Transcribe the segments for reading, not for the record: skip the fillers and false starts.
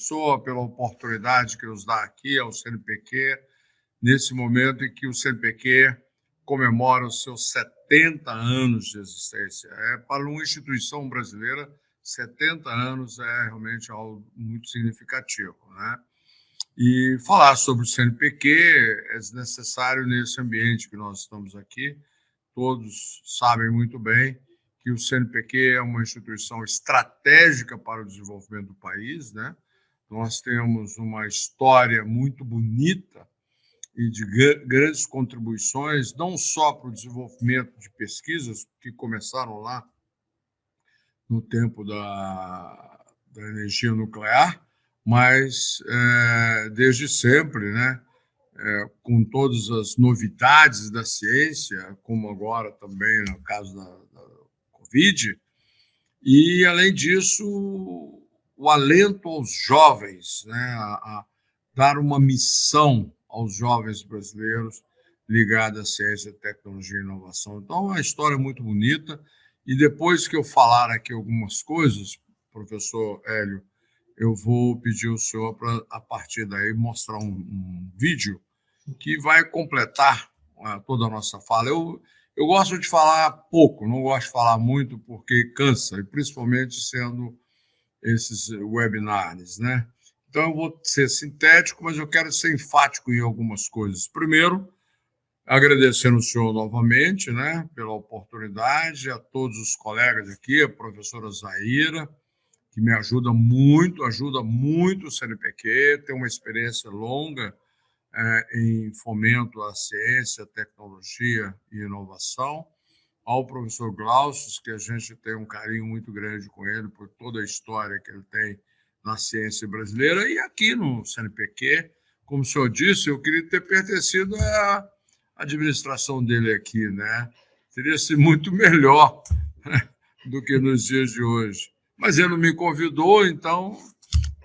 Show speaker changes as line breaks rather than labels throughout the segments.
professor, pela oportunidade que nos dá aqui ao CNPq, nesse momento em que o CNPq comemora os seus 70 anos de existência. Para uma instituição brasileira, 70 anos é realmente algo muito significativo, né? E falar sobre o CNPq é necessário nesse ambiente que nós estamos aqui. Todos sabem muito bem que o CNPq é uma instituição estratégica para o desenvolvimento do país, né? Nós temos uma história muito bonita e de grandes contribuições, não só para o desenvolvimento de pesquisas que começaram lá no tempo da energia nuclear, mas desde sempre, né? Com todas as novidades da ciência, como agora também no caso da Covid, e, além disso, o alento aos jovens, né, a dar uma missão aos jovens brasileiros ligada à ciência, tecnologia e inovação. Então, é uma história muito bonita. E depois que eu falar aqui algumas coisas, professor Hélio, eu vou pedir ao senhor para, a partir daí, mostrar um vídeo que vai completar toda a nossa fala. Eu gosto de falar pouco, não gosto de falar muito, porque cansa, e principalmente sendo esses webinars, né? Então, eu vou ser sintético, mas eu quero ser enfático em algumas coisas. Primeiro, agradecendo o senhor novamente, né, pela oportunidade, a todos os colegas aqui, a professora Zaira, que me ajuda muito o CNPq, tem uma experiência longa em fomento à ciência, tecnologia e inovação, ao professor Glaucius, que a gente tem um carinho muito grande com ele por toda a história que ele tem na ciência brasileira, e aqui no CNPq, como o senhor disse, eu queria ter pertencido à administração dele aqui, né? Teria sido muito melhor, né, do que nos dias de hoje. Mas ele não me convidou, então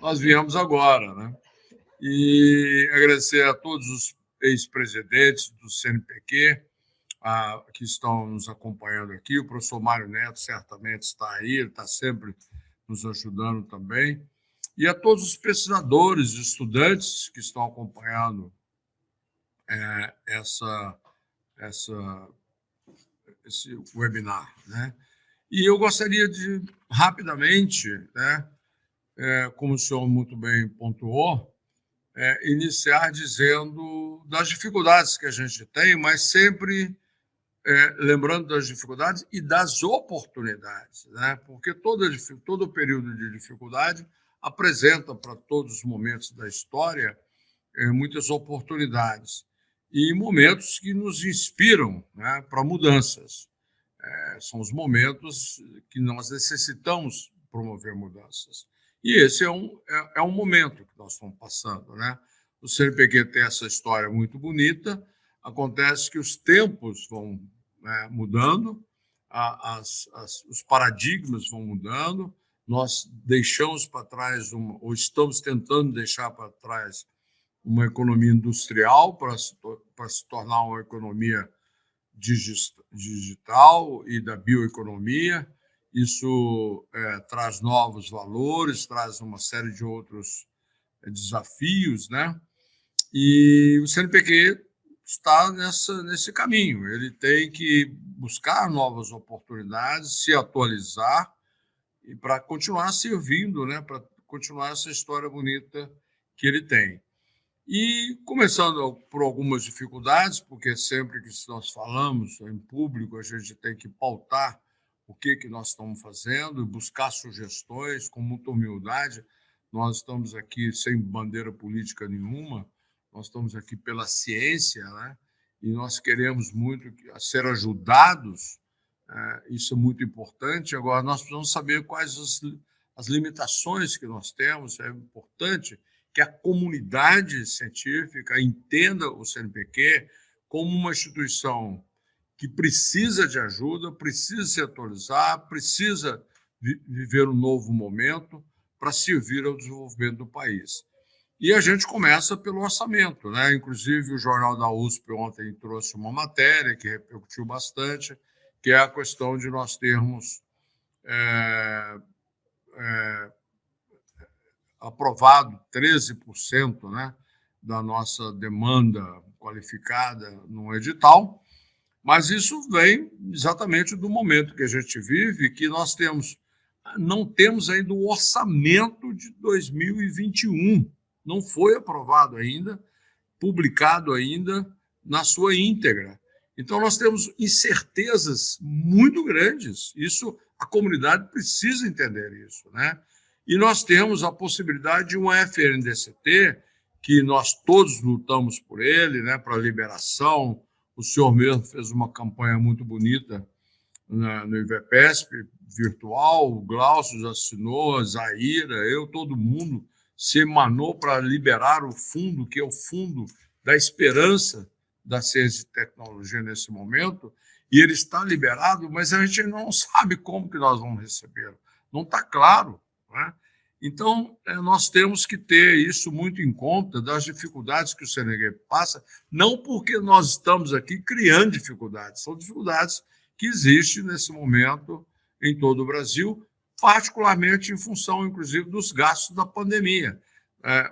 nós viemos agora, né? E agradecer a todos os ex-presidentes do CNPq que estão nos acompanhando aqui. O professor Mário Neto certamente está aí, ele está sempre nos ajudando também. E a todos os pesquisadores e estudantes que estão acompanhando esse webinar, né? E eu gostaria de, rapidamente, né, como o senhor muito bem pontuou, iniciar dizendo das dificuldades que a gente tem, mas sempre lembrando das dificuldades e das oportunidades, né? Porque todo período de dificuldade apresenta para todos os momentos da história muitas oportunidades e momentos que nos inspiram, né, para mudanças. São os momentos que nós necessitamos promover mudanças. E esse é um momento que nós estamos passando, né? O CNPq tem essa história muito bonita. Acontece que os tempos vão mudando, os paradigmas vão mudando, nós deixamos para trás, ou estamos tentando deixar para trás, uma economia industrial para se tornar uma economia digital e da bioeconomia. Isso traz novos valores, traz uma série de outros desafios, né? E o CNPq está nesse caminho. Ele tem que buscar novas oportunidades, se atualizar e para continuar servindo, né? Para continuar essa história bonita que ele tem. E começando por algumas dificuldades, porque sempre que nós falamos em público, a gente tem que pautar o que nós estamos fazendo e buscar sugestões com muita humildade. Nós estamos aqui sem bandeira política nenhuma, nós estamos aqui pela ciência, né? E nós queremos muito ser ajudados, isso é muito importante. Agora, nós precisamos saber quais as limitações que nós temos, é importante que a comunidade científica entenda o CNPq como uma instituição que precisa de ajuda, precisa se atualizar, precisa viver um novo momento para servir ao desenvolvimento do país. E a gente começa pelo orçamento, né? Inclusive, o Jornal da USP ontem trouxe uma matéria que repercutiu bastante, que é a questão de nós termos aprovado 13%, né, da nossa demanda qualificada no edital, mas isso vem exatamente do momento que a gente vive, que nós não temos ainda o orçamento de 2021, não foi aprovado ainda, publicado ainda na sua íntegra. Então, nós temos incertezas muito grandes. Isso, a comunidade precisa entender isso, né? E nós temos a possibilidade de um FNDCT, que nós todos lutamos por ele, né, para a liberação. O senhor mesmo fez uma campanha muito bonita no IVPESP virtual, o Glaucio já assinou, a Zaira, eu, todo mundo se emanou para liberar o fundo, que é o fundo da esperança da ciência e tecnologia nesse momento, e ele está liberado, mas a gente não sabe como que nós vamos recebê-lo. Não está claro, né? Então, nós temos que ter isso muito em conta, das dificuldades que o CNPq passa, não porque nós estamos aqui criando dificuldades, são dificuldades que existem nesse momento em todo o Brasil, particularmente em função, inclusive, dos gastos da pandemia.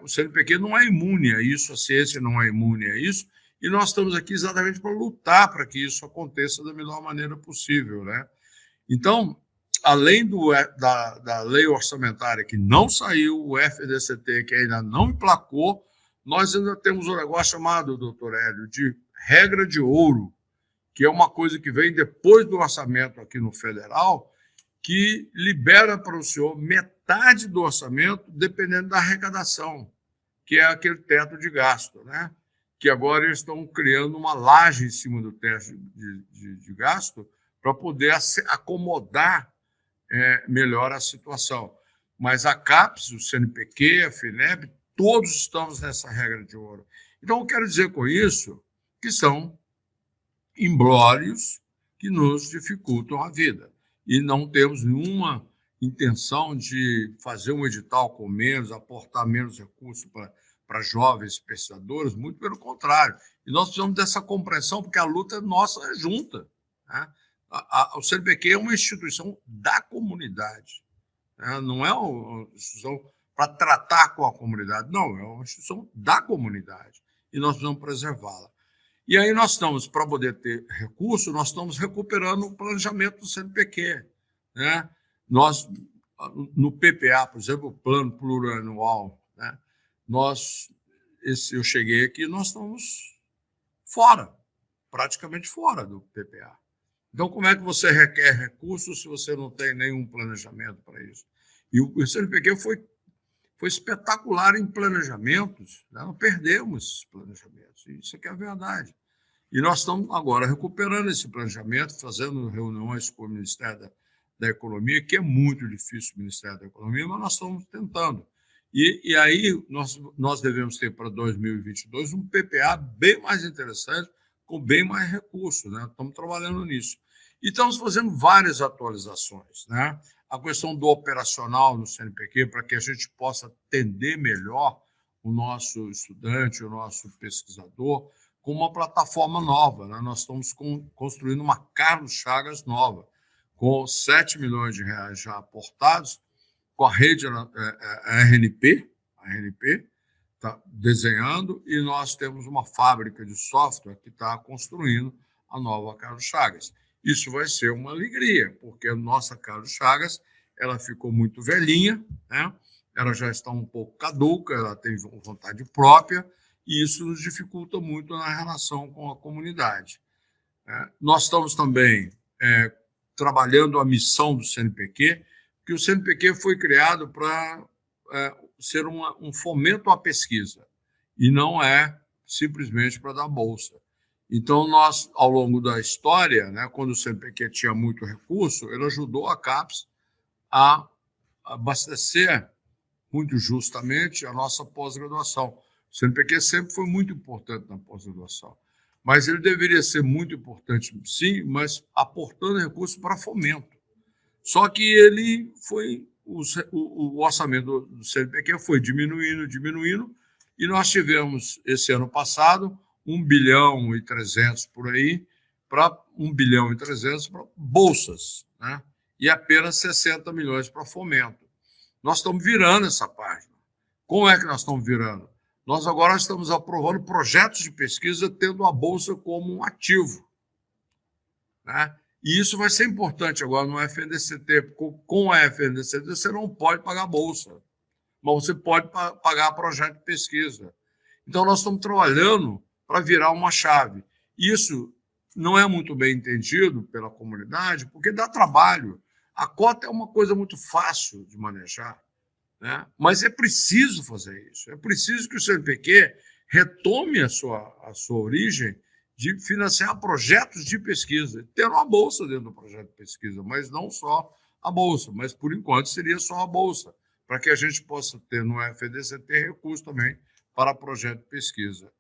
O CNPq não é imune a isso, a ciência não é imune a isso, e nós estamos aqui exatamente para lutar para que isso aconteça da melhor maneira possível, né? Então, além da lei orçamentária que não saiu, o FDCT que ainda não emplacou, nós ainda temos um negócio chamado, doutor Hélio, de regra de ouro, que é uma coisa que vem depois do orçamento aqui no federal, que libera para o senhor metade do orçamento, dependendo da arrecadação, que é aquele teto de gasto, né? Que agora eles estão criando uma laje em cima do teto de gasto para poder acomodar melhor a situação. Mas a CAPES, o CNPq, a FINEP, todos estamos nessa regra de ouro. Então, eu quero dizer com isso que são imbróglios que nos dificultam a vida. E não temos nenhuma intenção de fazer um edital com menos, aportar menos recursos para jovens pesquisadores, muito pelo contrário. E nós precisamos dessa compreensão, porque a luta nossa é junta, né? O CNPq é uma instituição da comunidade, né? Não é uma instituição para tratar com a comunidade, não, é uma instituição da comunidade, e nós precisamos preservá-la. E aí nós estamos, para poder ter recurso, nós estamos recuperando o planejamento do CNPq, né? Nós, no PPA, por exemplo, o Plano Plurianual, né? Eu cheguei aqui, nós estamos fora, praticamente fora do PPA. Então, como é que você requer recursos se você não tem nenhum planejamento para isso? E o CNPq foi espetacular em planejamentos, né? Não perdemos esses planejamentos, isso é que é a verdade. E nós estamos agora recuperando esse planejamento, fazendo reuniões com o Ministério da Economia, que é muito difícil o Ministério da Economia, mas nós estamos tentando. E aí nós devemos ter para 2022 um PPA bem mais interessante, com bem mais recursos, né? Estamos trabalhando nisso. E estamos fazendo várias atualizações, né? A questão do operacional no CNPq, para que a gente possa atender melhor o nosso estudante, o nosso pesquisador, com uma plataforma nova, né? Nós estamos construindo uma Carlos Chagas nova, com 7 milhões de reais já aportados, com a rede a RNP está desenhando, e nós temos uma fábrica de software que está construindo a nova Carlos Chagas. Isso vai ser uma alegria, porque a nossa Carlos Chagas ela ficou muito velhinha, né? Ela já está um pouco caduca, ela tem vontade própria, e isso nos dificulta muito na relação com a comunidade. Nós estamos também trabalhando a missão do CNPq, que o CNPq foi criado para ser um fomento à pesquisa, e não é simplesmente para dar bolsa. Então, nós, ao longo da história, né, quando o CNPq tinha muito recurso, ele ajudou a CAPES a abastecer muito justamente a nossa pós-graduação. O CNPq sempre foi muito importante na pós-graduação, mas ele deveria ser muito importante, sim, mas aportando recursos para fomento. Só que ele foi, o orçamento do CNPq foi diminuindo, e nós tivemos, esse ano passado, 1 bilhão e 300 por aí, para 1 bilhão e 300 para bolsas, né? E apenas 60 milhões para fomento. Nós estamos virando essa página. Como é que nós estamos virando? Nós agora estamos aprovando projetos de pesquisa tendo a bolsa como um ativo, né? E isso vai ser importante agora no FNDCT, porque com a FNDCT você não pode pagar bolsa, mas você pode pagar projeto de pesquisa. Então, nós estamos trabalhando para virar uma chave. Isso não é muito bem entendido pela comunidade, porque dá trabalho. A cota é uma coisa muito fácil de manejar, né? Mas é preciso fazer isso. É preciso que o CNPq retome a sua origem de financiar projetos de pesquisa, ter uma bolsa dentro do projeto de pesquisa, mas não só a bolsa, mas por enquanto seria só a bolsa, para que a gente possa ter no FDCT recurso também para projeto de pesquisa.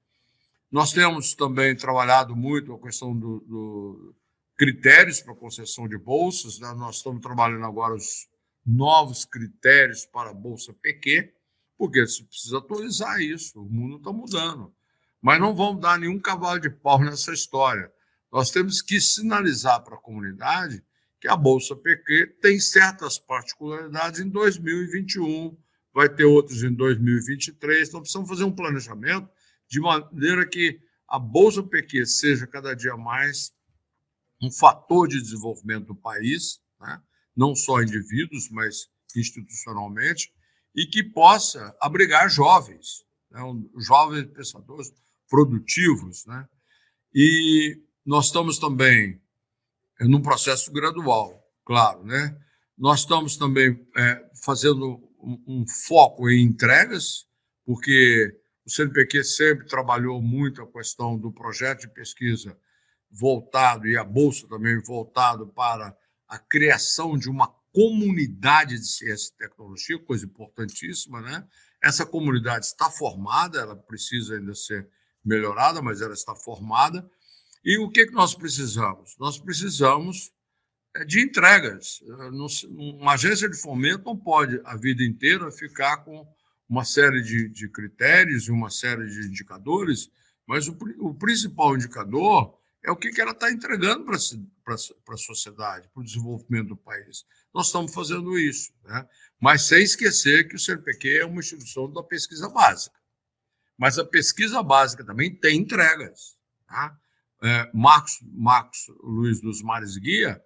Nós temos também trabalhado muito a questão do critérios para concessão de bolsas, né? Nós estamos trabalhando agora os novos critérios para a Bolsa PQ, porque se precisa atualizar isso, o mundo está mudando. Mas não vamos dar nenhum cavalo de pau nessa história. Nós temos que sinalizar para a comunidade que a Bolsa PQ tem certas particularidades em 2021, vai ter outros em 2023, então precisamos fazer um planejamento de maneira que a Bolsa PQ seja cada dia mais um fator de desenvolvimento do país, né? Não só indivíduos, mas institucionalmente, e que possa abrigar jovens, né? Jovens pensadores produtivos, né? E nós estamos também num processo gradual, claro, né? Nós estamos também fazendo um foco em entregas, porque o CNPq sempre trabalhou muito a questão do projeto de pesquisa voltado, e a Bolsa também voltado para a criação de uma comunidade de ciência e tecnologia, coisa importantíssima, né? Essa comunidade está formada, ela precisa ainda ser melhorada, mas ela está formada. E o que nós precisamos? Nós precisamos de entregas. Uma agência de fomento não pode a vida inteira ficar com uma série de critérios e uma série de indicadores, mas o principal indicador é o que ela está entregando para a sociedade, para o desenvolvimento do país. Nós estamos fazendo isso, né? Mas sem esquecer que o CNPq é uma instituição da pesquisa básica. Mas a pesquisa básica também tem entregas, tá? Marcos Luiz dos Mares Guia,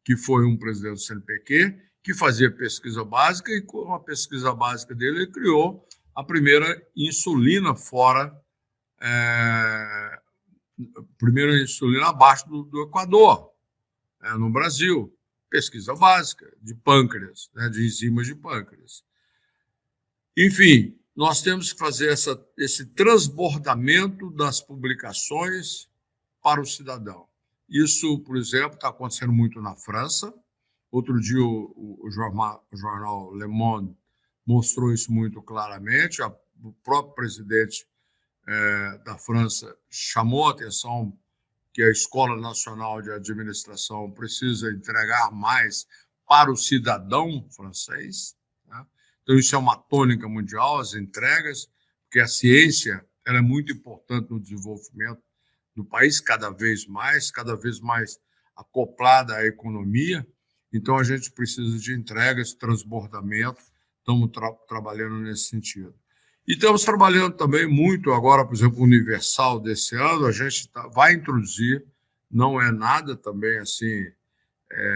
que foi um presidente do CNPq, que fazia pesquisa básica, e com a pesquisa básica dele, ele criou a primeira insulina primeira insulina abaixo do Equador, no Brasil. Pesquisa básica de pâncreas, né, de enzimas de pâncreas. Enfim, nós temos que fazer esse transbordamento das publicações para o cidadão. Isso, por exemplo, está acontecendo muito na França. Outro dia, o jornal Le Monde mostrou isso muito claramente. O próprio presidente da França chamou a atenção que a Escola Nacional de Administração precisa entregar mais para o cidadão francês, né? Então, isso é uma tônica mundial, as entregas, porque a ciência ela é muito importante no desenvolvimento do país, cada vez mais acoplada à economia. Então, a gente precisa de entregas, transbordamento, estamos trabalhando nesse sentido. E estamos trabalhando também muito agora, por exemplo, o Universal desse ano, a gente vai introduzir, não é nada também assim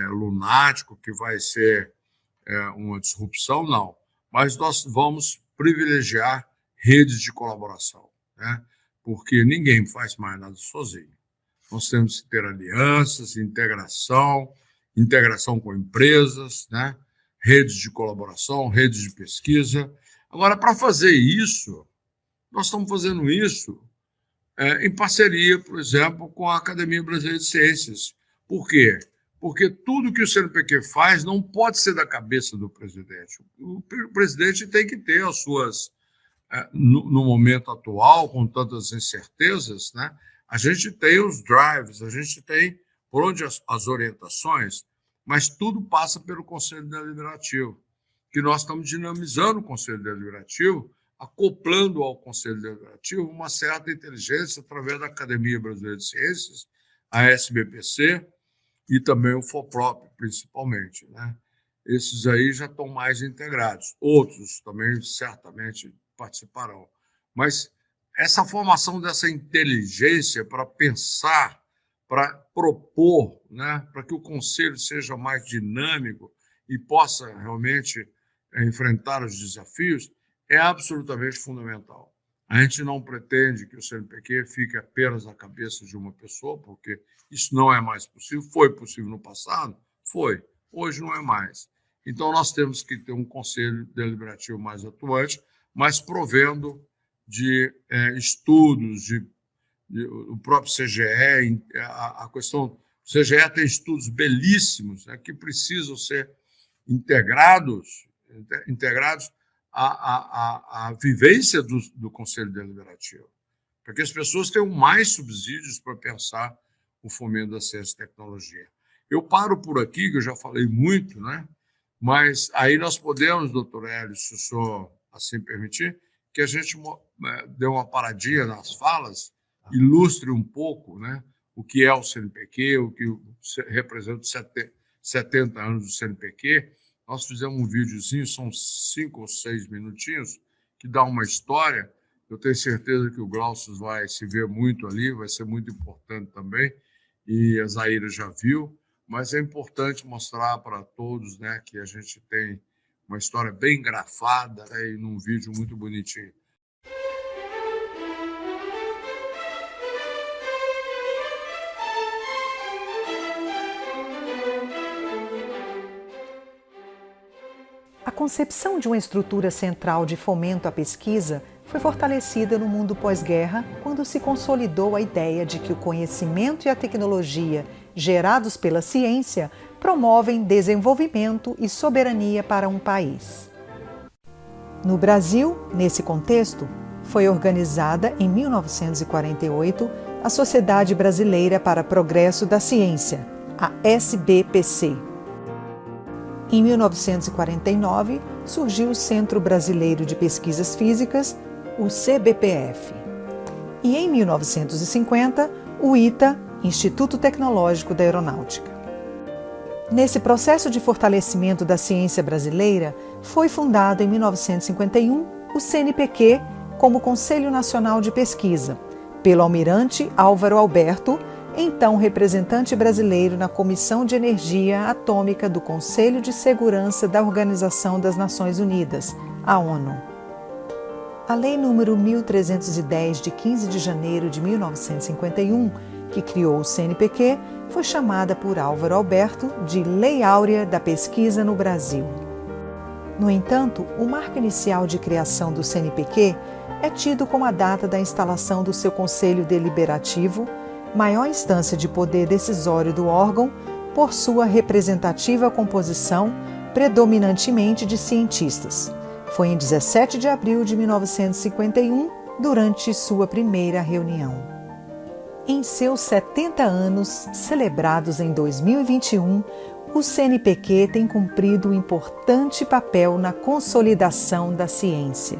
lunático, que vai ser uma disrupção, não, mas nós vamos privilegiar redes de colaboração, né? Porque ninguém faz mais nada sozinho. Nós temos que ter alianças, integração com empresas, né? Redes de colaboração, redes de pesquisa. Agora, para fazer isso, nós estamos fazendo isso em parceria, por exemplo, com a Academia Brasileira de Ciências. Por quê? Porque tudo que o CNPq faz não pode ser da cabeça do presidente. O presidente tem que ter as suas... No momento atual, com tantas incertezas, né, a gente tem os drives, a gente tem por onde as orientações, mas tudo passa pelo Conselho Deliberativo, que nós estamos dinamizando o Conselho Deliberativo, acoplando ao Conselho Deliberativo uma certa inteligência através da Academia Brasileira de Ciências, a SBPC e também o FOPROP, principalmente, né? esses aí já estão mais integrados. Outros também certamente participarão. Mas essa formação dessa inteligência para pensar, para propor, né, para que o conselho seja mais dinâmico e possa realmente enfrentar os desafios, é absolutamente fundamental. A gente não pretende que o CNPq fique apenas na cabeça de uma pessoa, porque isso não é mais possível. Foi possível no passado? Foi. Hoje não é mais. Então, nós temos que ter um conselho deliberativo mais atuante, mas provendo de estudos, o próprio CGE, a questão. O CGE tem estudos belíssimos, né, que precisam ser integrados à vivência do Conselho Deliberativo, para que as pessoas tenham mais subsídios para pensar o fomento da ciência e tecnologia. Eu paro por aqui, que eu já falei muito, né? Mas aí nós podemos, doutor Hélio, se o senhor assim permitir, que a gente dê uma paradinha nas falas, ilustre um pouco, né, o que é o CNPq, o que representa os 70 anos do CNPq. Nós fizemos um videozinho, são 5 ou 6 minutinhos, que dá uma história. Eu tenho certeza que o Glaucio vai se ver muito ali, vai ser muito importante também, e a Zaira já viu, mas é importante mostrar para todos, né, que a gente tem uma história bem grafada, né, e num vídeo muito bonitinho.
A concepção de uma estrutura central de fomento à pesquisa foi fortalecida no mundo pós-guerra, quando se consolidou a ideia de que o conhecimento e a tecnologia gerados pela ciência promovem desenvolvimento e soberania para um país. No Brasil, nesse contexto, foi organizada em 1948 a Sociedade Brasileira para Progresso da Ciência, a SBPC. Em 1949, surgiu o Centro Brasileiro de Pesquisas Físicas, o CBPF. E em 1950, o ITA, Instituto Tecnológico da Aeronáutica. Nesse processo de fortalecimento da ciência brasileira, foi fundado em 1951 o CNPq como Conselho Nacional de Pesquisa, pelo almirante Álvaro Alberto, então representante brasileiro na Comissão de Energia Atômica do Conselho de Segurança da Organização das Nações Unidas, a ONU. A Lei nº 1310, de 15 de janeiro de 1951, que criou o CNPq, foi chamada por Álvaro Alberto de Lei Áurea da Pesquisa no Brasil. No entanto, o marco inicial de criação do CNPq é tido como a data da instalação do seu Conselho Deliberativo, maior instância de poder decisório do órgão, por sua representativa composição, predominantemente de cientistas. Foi em 17 de abril de 1951, durante sua primeira reunião. Em seus 70 anos, celebrados em 2021, o CNPq tem cumprido um importante papel na consolidação da ciência.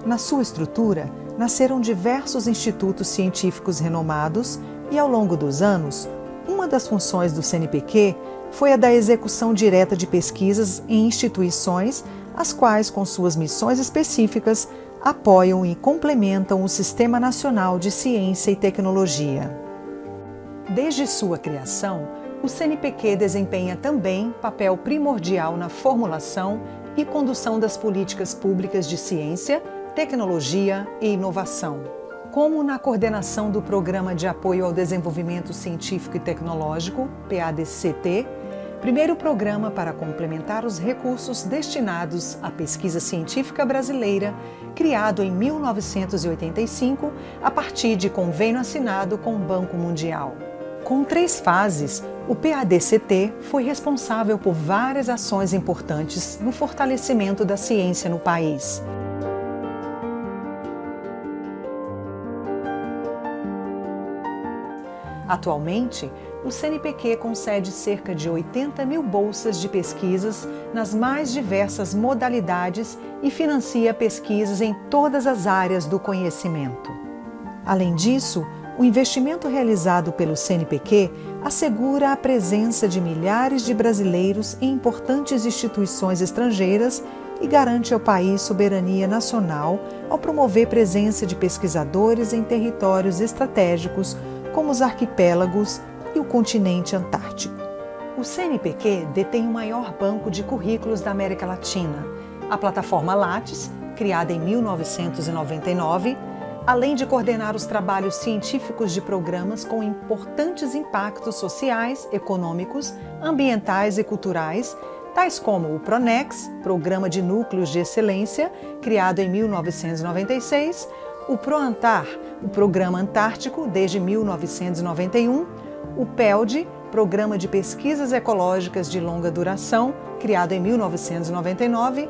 Na sua estrutura, nasceram diversos institutos científicos renomados e, ao longo dos anos, uma das funções do CNPq foi a da execução direta de pesquisas em instituições, as quais, com suas missões específicas, apoiam e complementam o Sistema Nacional de Ciência e Tecnologia. Desde sua criação, o CNPq desempenha também papel primordial na formulação e condução das políticas públicas de ciência, tecnologia e inovação, como na coordenação do Programa de Apoio ao Desenvolvimento Científico e Tecnológico, PADCT, primeiro programa para complementar os recursos destinados à pesquisa científica brasileira, criado em 1985, a partir de convênio assinado com o Banco Mundial. Com 3 fases, o PADCT foi responsável por várias ações importantes no fortalecimento da ciência no país. Atualmente, o CNPq concede cerca de 80 mil bolsas de pesquisas nas mais diversas modalidades e financia pesquisas em todas as áreas do conhecimento. Além disso, O investimento realizado pelo CNPq assegura a presença de milhares de brasileiros em importantes instituições estrangeiras e garante ao país soberania nacional ao promover presença de pesquisadores em territórios estratégicos como os arquipélagos e o continente antártico. O CNPq detém o maior banco de currículos da América Latina. A plataforma Lattes, criada em 1999, além de coordenar os trabalhos científicos de programas com importantes impactos sociais, econômicos, ambientais e culturais, tais como o PRONEX, Programa de Núcleos de Excelência, criado em 1996, o PROANTAR, o Programa Antártico, desde 1991, o PELD, Programa de Pesquisas Ecológicas de Longa Duração, criado em 1999,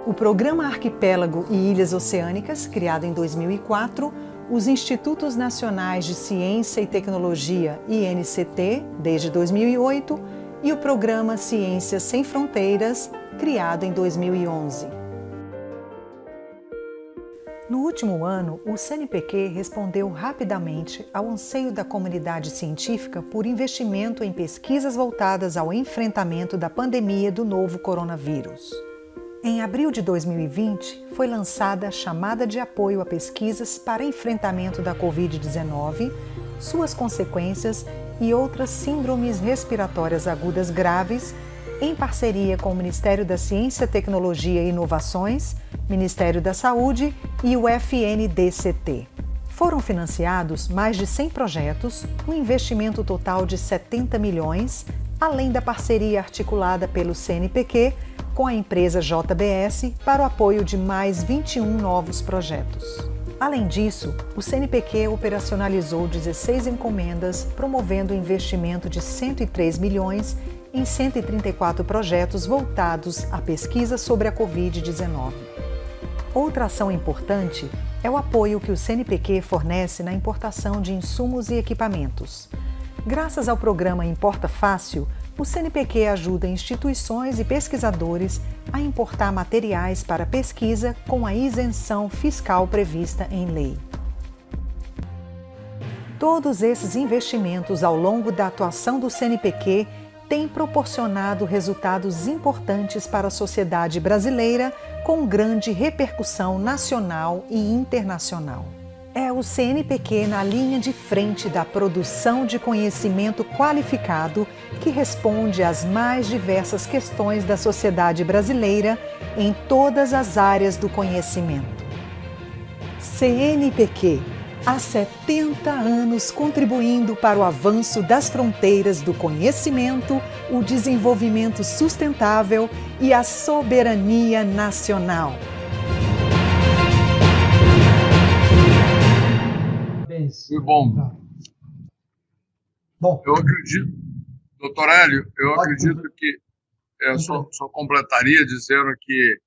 o Programa Arquipélago e Ilhas Oceânicas, criado em 2004, os Institutos Nacionais de Ciência e Tecnologia, INCT, desde 2008, e o Programa Ciências Sem Fronteiras, criado em 2011. No último ano, o CNPq respondeu rapidamente ao anseio da comunidade científica por investimento em pesquisas voltadas ao enfrentamento da pandemia do novo coronavírus. Em abril de 2020, foi lançada a Chamada de Apoio a Pesquisas para Enfrentamento da Covid-19, suas consequências e outras síndromes respiratórias agudas graves, em parceria com o Ministério da Ciência, Tecnologia e Inovações, Ministério da Saúde e o FNDCT. Foram financiados mais de 100 projetos, um investimento total de 70 milhões, além da parceria articulada pelo CNPq com a empresa JBS para o apoio de mais 21 novos projetos. Além disso, o CNPq operacionalizou 16 encomendas, promovendo o investimento de 103 milhões em 134 projetos voltados à pesquisa sobre a Covid-19. Outra ação importante é o apoio que o CNPq fornece na importação de insumos e equipamentos. Graças ao programa Importa Fácil, o CNPq ajuda instituições e pesquisadores a importar materiais para pesquisa com a isenção fiscal prevista em lei. Todos esses investimentos ao longo da atuação do CNPq têm proporcionado resultados importantes para a sociedade brasileira com grande repercussão nacional e internacional. É o CNPq na linha de frente da produção de conhecimento qualificado que responde às mais diversas questões da sociedade brasileira em todas as áreas do conhecimento. CNPq, há 70 anos contribuindo para o avanço das fronteiras do conhecimento, o desenvolvimento sustentável e a soberania nacional.
Foi bom.
Bom,
Eu acredito, doutor Hélio, eu acredito que só completaria dizendo que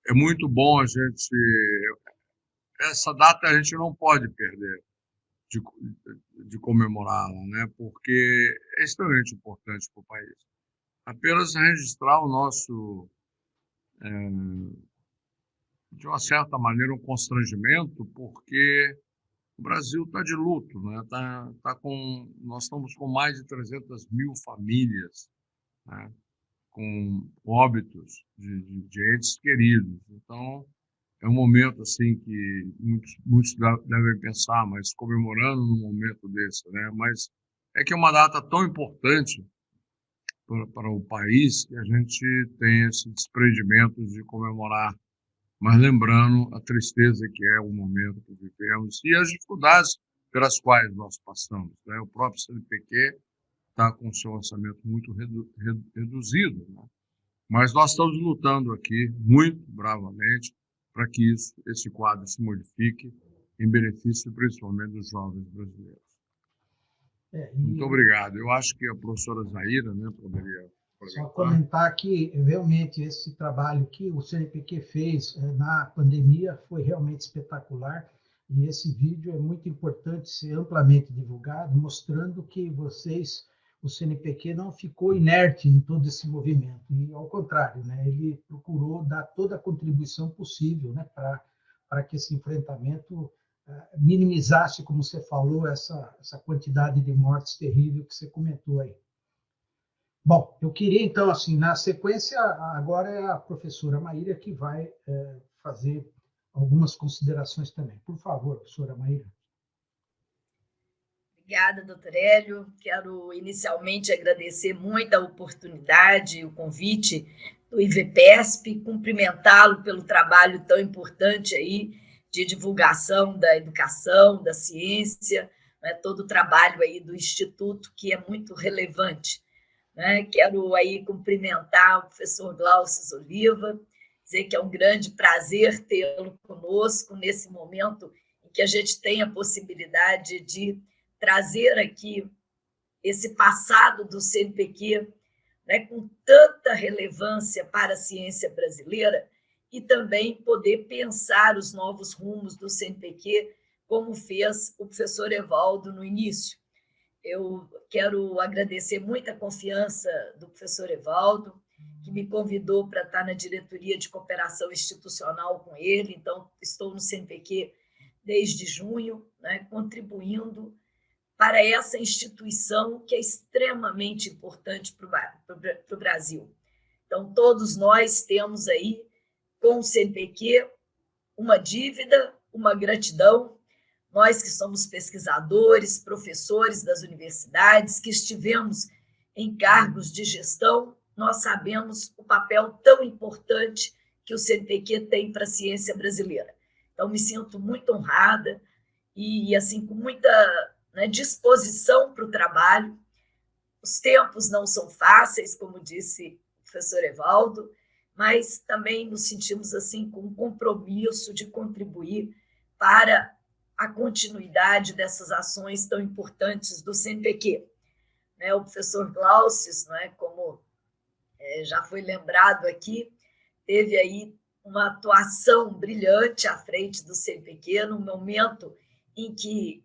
é muito bom a gente. Essa data a gente não pode perder de comemorá-la, né? Porque é extremamente importante para o país. Apenas registrar o nosso, de uma certa maneira, um constrangimento, porque o Brasil está de luto, né? Nós estamos com mais de 300 mil famílias, né? Com óbitos de entes queridos. Então, é um momento assim que muitos devem pensar, mas comemorando num momento desse, né? Mas é que é uma data tão importante para o país que a gente tem esse desprendimento de comemorar, mas lembrando a tristeza que é o momento que vivemos e as dificuldades pelas quais nós passamos, né? O próprio CNPq está com o seu orçamento muito reduzido, né? Mas nós estamos lutando aqui muito bravamente para que esse quadro se modifique em benefício principalmente dos jovens brasileiros. Muito obrigado. Eu acho que a professora Zaira, né, poderia
só comentar que realmente esse trabalho que o CNPq fez na pandemia foi realmente espetacular e esse vídeo é muito importante ser amplamente divulgado, mostrando que o CNPq não ficou inerte em todo esse movimento, e ao contrário, né, ele procurou dar toda a contribuição possível, né, para que esse enfrentamento minimizasse, como você falou, essa quantidade de mortes terrível que você comentou aí. Bom, eu queria, então, assim, na sequência, agora é a professora Maíra que vai fazer algumas considerações também. Por favor, professora Maíra.
Obrigada, doutor Hélio. Quero inicialmente agradecer muito a oportunidade, o convite do IVPESP, cumprimentá-lo pelo trabalho tão importante aí de divulgação da educação, da ciência, né, todo o trabalho aí do Instituto, que é muito relevante. Né? Quero aí cumprimentar o professor Glaucio Oliva, dizer que é um grande prazer tê-lo conosco nesse momento em que a gente tem a possibilidade de trazer aqui esse passado do CNPq, né, com tanta relevância para a ciência brasileira, e também poder pensar os novos rumos do CNPq, como fez o professor Evaldo no início. Eu quero agradecer muito a confiança do professor Evaldo, que me convidou para estar na diretoria de cooperação institucional com ele, então estou no CNPq desde junho, né, contribuindo para essa instituição que é extremamente importante para o Brasil. Então, todos nós temos aí, com o CNPq, uma dívida, uma gratidão. Nós que somos pesquisadores, professores das universidades, que estivemos em cargos de gestão, nós sabemos o papel tão importante que o CNPq tem para a ciência brasileira. Então, me sinto muito honrada e assim, com muita disposição para o trabalho. Os tempos não são fáceis, como disse o professor Evaldo, mas também nos sentimos assim com um compromisso de contribuir para a continuidade dessas ações tão importantes do CNPq. O professor Glaucio, como já foi lembrado aqui, teve aí uma atuação brilhante à frente do CNPq no momento em que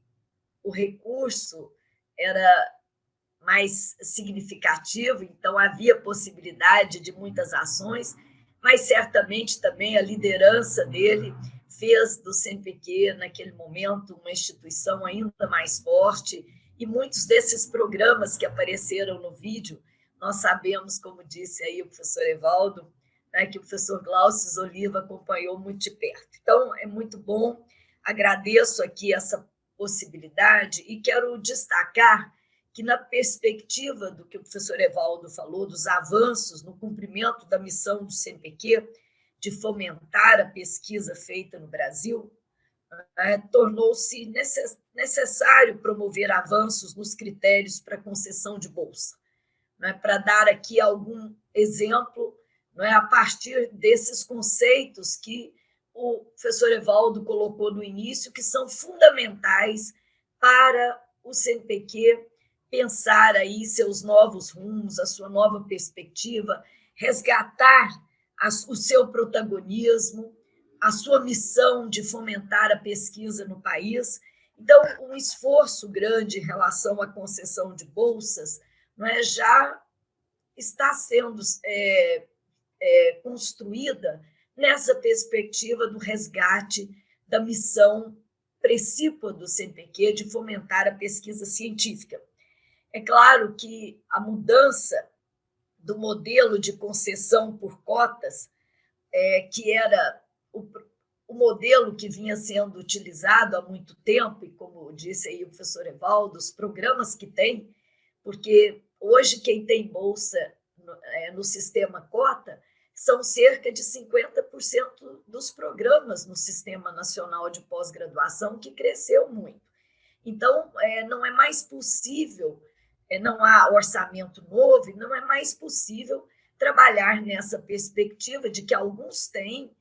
o recurso era mais significativo, então havia possibilidade de muitas ações, mas certamente também a liderança dele fez do CNPq, naquele momento, uma instituição ainda mais forte, e muitos desses programas que apareceram no vídeo, nós sabemos, como disse aí o professor Evaldo, que o professor Glaucio Oliva acompanhou muito de perto. Então, é muito bom, agradeço aqui essa possibilidade e quero destacar que, na perspectiva do que o professor Evaldo falou, dos avanços no cumprimento da missão do CNPq, de fomentar a pesquisa feita no Brasil, tornou-se necessário promover avanços nos critérios para concessão de bolsa. Para dar aqui algum exemplo, a partir desses conceitos que o professor Evaldo colocou no início, que são fundamentais para o CNPq pensar aí seus novos rumos, a sua nova perspectiva, resgatar o seu protagonismo, a sua missão de fomentar a pesquisa no país. Então, um esforço grande em relação à concessão de bolsas já está sendo construída nessa perspectiva do resgate da missão precípua do CNPq de fomentar a pesquisa científica. É claro que a mudança do modelo de concessão por cotas, que era o modelo que vinha sendo utilizado há muito tempo, e como disse aí o professor Evaldo, os programas que tem, porque hoje quem tem bolsa no sistema cota são cerca de 50% dos programas no Sistema Nacional de Pós-Graduação, que cresceu muito. Então, não é mais possível, não há orçamento novo, não é mais possível trabalhar nessa perspectiva de que alguns têm,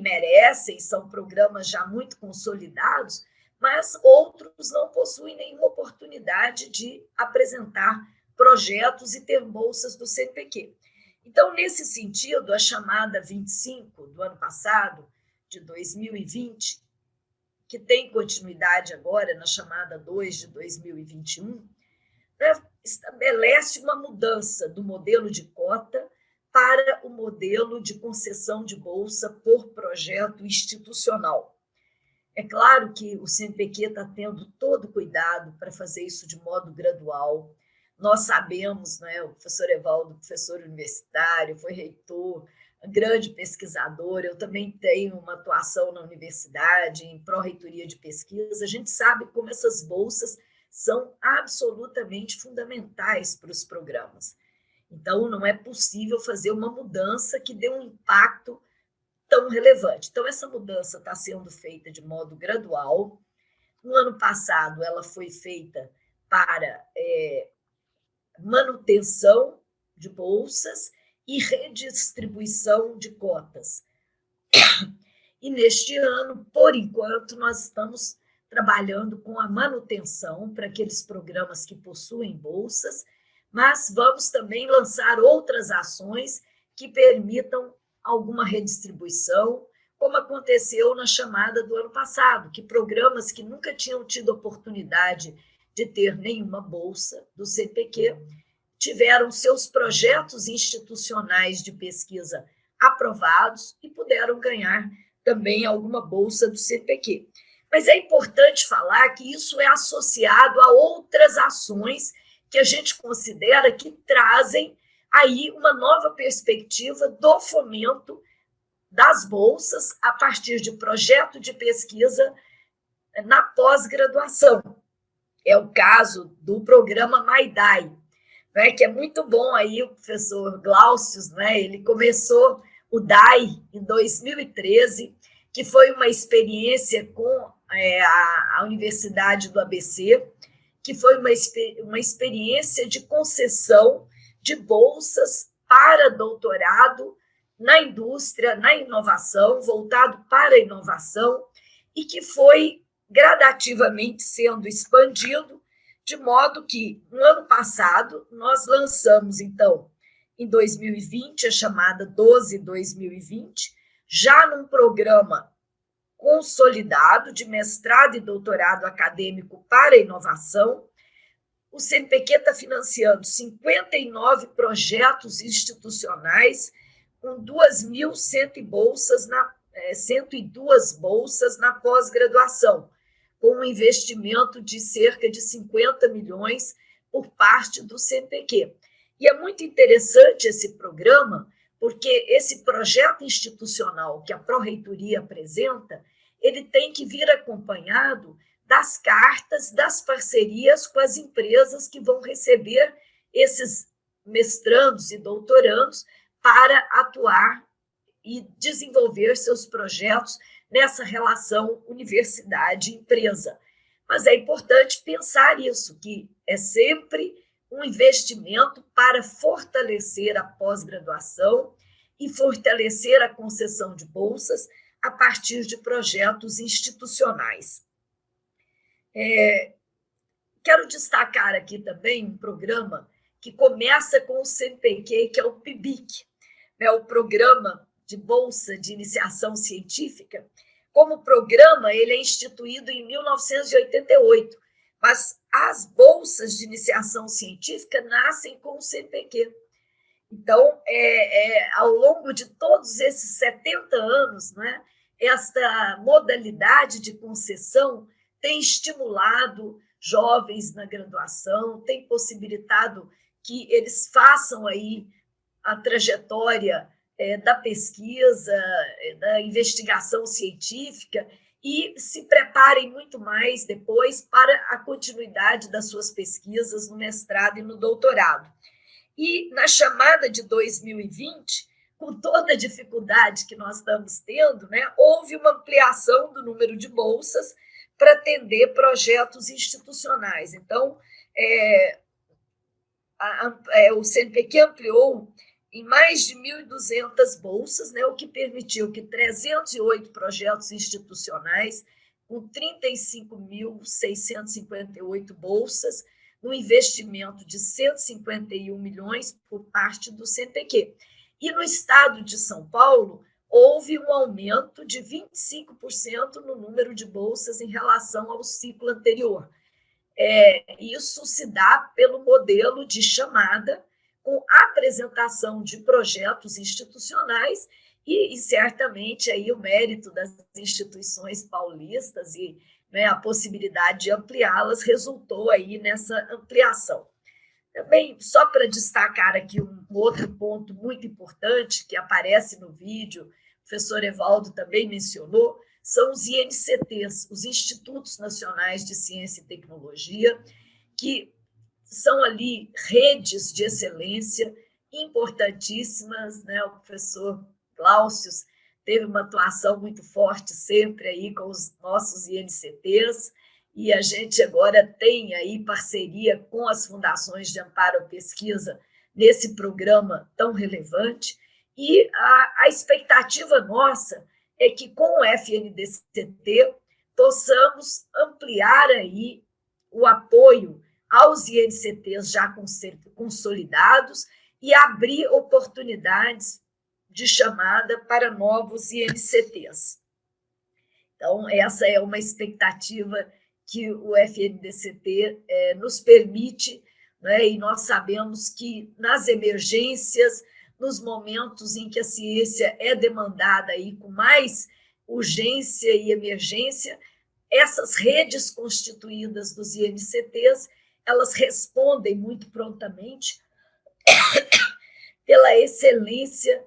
merecem, são programas já muito consolidados, mas outros não possuem nenhuma oportunidade de apresentar projetos e ter bolsas do CNPq. Então, nesse sentido, a chamada 25 do ano passado, de 2020, que tem continuidade agora na chamada 2 de 2021, estabelece uma mudança do modelo de cota para o modelo de concessão de bolsa por projeto institucional. É claro que o CNPq está tendo todo cuidado para fazer isso de modo gradual. Nós sabemos, né, o professor Evaldo, professor universitário, foi reitor, grande pesquisador, eu também tenho uma atuação na universidade, em pró-reitoria de pesquisa, a gente sabe como essas bolsas são absolutamente fundamentais para os programas. Então, não é possível fazer uma mudança que dê um impacto tão relevante. Então, essa mudança está sendo feita de modo gradual. No ano passado, ela foi feita para manutenção de bolsas e redistribuição de cotas. E neste ano, por enquanto, nós estamos trabalhando com a manutenção para aqueles programas que possuem bolsas, mas vamos também lançar outras ações que permitam alguma redistribuição, como aconteceu na chamada do ano passado, que programas que nunca tinham tido oportunidade de ter nenhuma bolsa do CNPq tiveram seus projetos institucionais de pesquisa aprovados e puderam ganhar também alguma bolsa do CNPq. Mas é importante falar que isso é associado a outras ações que a gente considera que trazem aí uma nova perspectiva do fomento das bolsas a partir de projeto de pesquisa na pós-graduação. É o caso do programa MAIDAI, né, que é muito bom aí o professor Glaucius, né, ele começou o DAI em 2013, que foi uma experiência com a Universidade do ABC, que foi uma experiência de concessão de bolsas para doutorado na indústria, na inovação, voltado para a inovação, e que foi gradativamente sendo expandido, de modo que, no ano passado, nós lançamos, então, em 2020, a chamada 12-2020, já num programa consolidado de mestrado e doutorado acadêmico para a inovação. O CNPq está financiando 59 projetos institucionais com 2.100 bolsas 102 bolsas na pós-graduação, com um investimento de cerca de 50 milhões por parte do CNPq. E é muito interessante esse programa, porque esse projeto institucional que a Pró-Reitoria apresenta, ele tem que vir acompanhado das cartas, das parcerias com as empresas que vão receber esses mestrandos e doutorandos para atuar e desenvolver seus projetos nessa relação universidade-empresa. Mas é importante pensar isso, que é sempre um investimento para fortalecer a pós-graduação e fortalecer a concessão de bolsas a partir de projetos institucionais. Quero destacar aqui também um programa que começa com o CNPq, que é o PIBIC, né, o Programa de Bolsa de Iniciação Científica. Como programa, ele é instituído em 1988, mas as bolsas de iniciação científica nascem com o CNPq. Então, ao longo de todos esses 70 anos, né, esta modalidade de concessão tem estimulado jovens na graduação, tem possibilitado que eles façam aí a trajetória da pesquisa, da investigação científica e se preparem muito mais depois para a continuidade das suas pesquisas no mestrado e no doutorado. E na chamada de 2020, com toda a dificuldade que nós estamos tendo, né, houve uma ampliação do número de bolsas para atender projetos institucionais. Então, o CNPq ampliou em mais de 1.200 bolsas, né, o que permitiu que 308 projetos institucionais, com 35.658 bolsas, no investimento de 151 milhões por parte do CNPq. E no estado de São Paulo, houve um aumento de 25% no número de bolsas em relação ao ciclo anterior. Isso se dá pelo modelo de chamada, com apresentação de projetos institucionais e certamente aí o mérito das instituições paulistas e, né, a possibilidade de ampliá-las resultou aí nessa ampliação. Também, só para destacar aqui um outro ponto muito importante que aparece no vídeo, o professor Evaldo também mencionou, são os INCTs, os Institutos Nacionais de Ciência e Tecnologia, que são ali redes de excelência importantíssimas, né? O professor Glaucio teve uma atuação muito forte sempre aí com os nossos INCTs, e a gente agora tem aí parceria com as fundações de amparo à pesquisa nesse programa tão relevante, e a expectativa nossa é que com o FNDCT possamos ampliar aí o apoio aos INCTs já consolidados e abrir oportunidades de chamada para novos INCTs. Então, essa é uma expectativa que o FNDCT nos permite, né? E nós sabemos que nas emergências, nos momentos em que a ciência é demandada aí com mais urgência e emergência, essas redes constituídas dos INCTs, elas respondem muito prontamente pela excelência.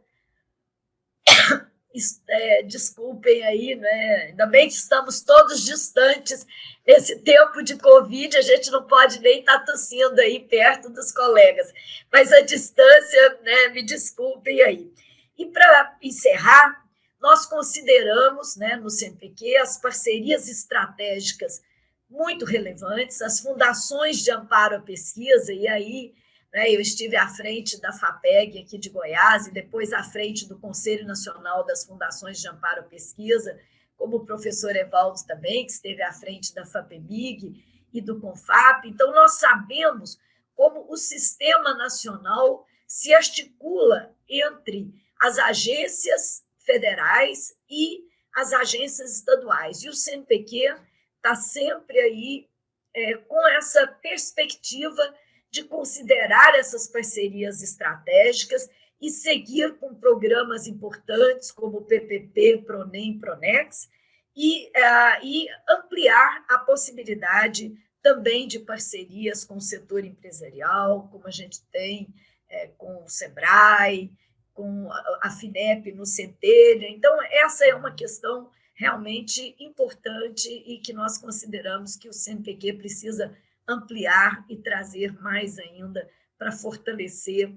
Desculpem aí, né? Ainda bem que estamos todos distantes nesse tempo de Covid, a gente não pode nem estar tossindo aí perto dos colegas, mas a distância, né, me desculpem aí. E para encerrar, nós consideramos, né, no CNPq as parcerias estratégicas muito relevantes, as fundações de amparo à pesquisa, e aí, né, eu estive à frente da FAPEG aqui de Goiás e depois à frente do Conselho Nacional das Fundações de Amparo à Pesquisa, como o professor Evaldo também, que esteve à frente da FAPEMIG e do CONFAP. Então, nós sabemos como o sistema nacional se articula entre as agências federais e as agências estaduais. E o CNPq está sempre aí com essa perspectiva de considerar essas parcerias estratégicas e seguir com programas importantes como o PPP, PRONEM, PRONEX, e ampliar a possibilidade também de parcerias com o setor empresarial, como a gente tem com o SEBRAE, com a FINEP no Centelha. Então, essa é uma questão realmente importante e que nós consideramos que o CNPq precisa ampliar e trazer mais ainda para fortalecer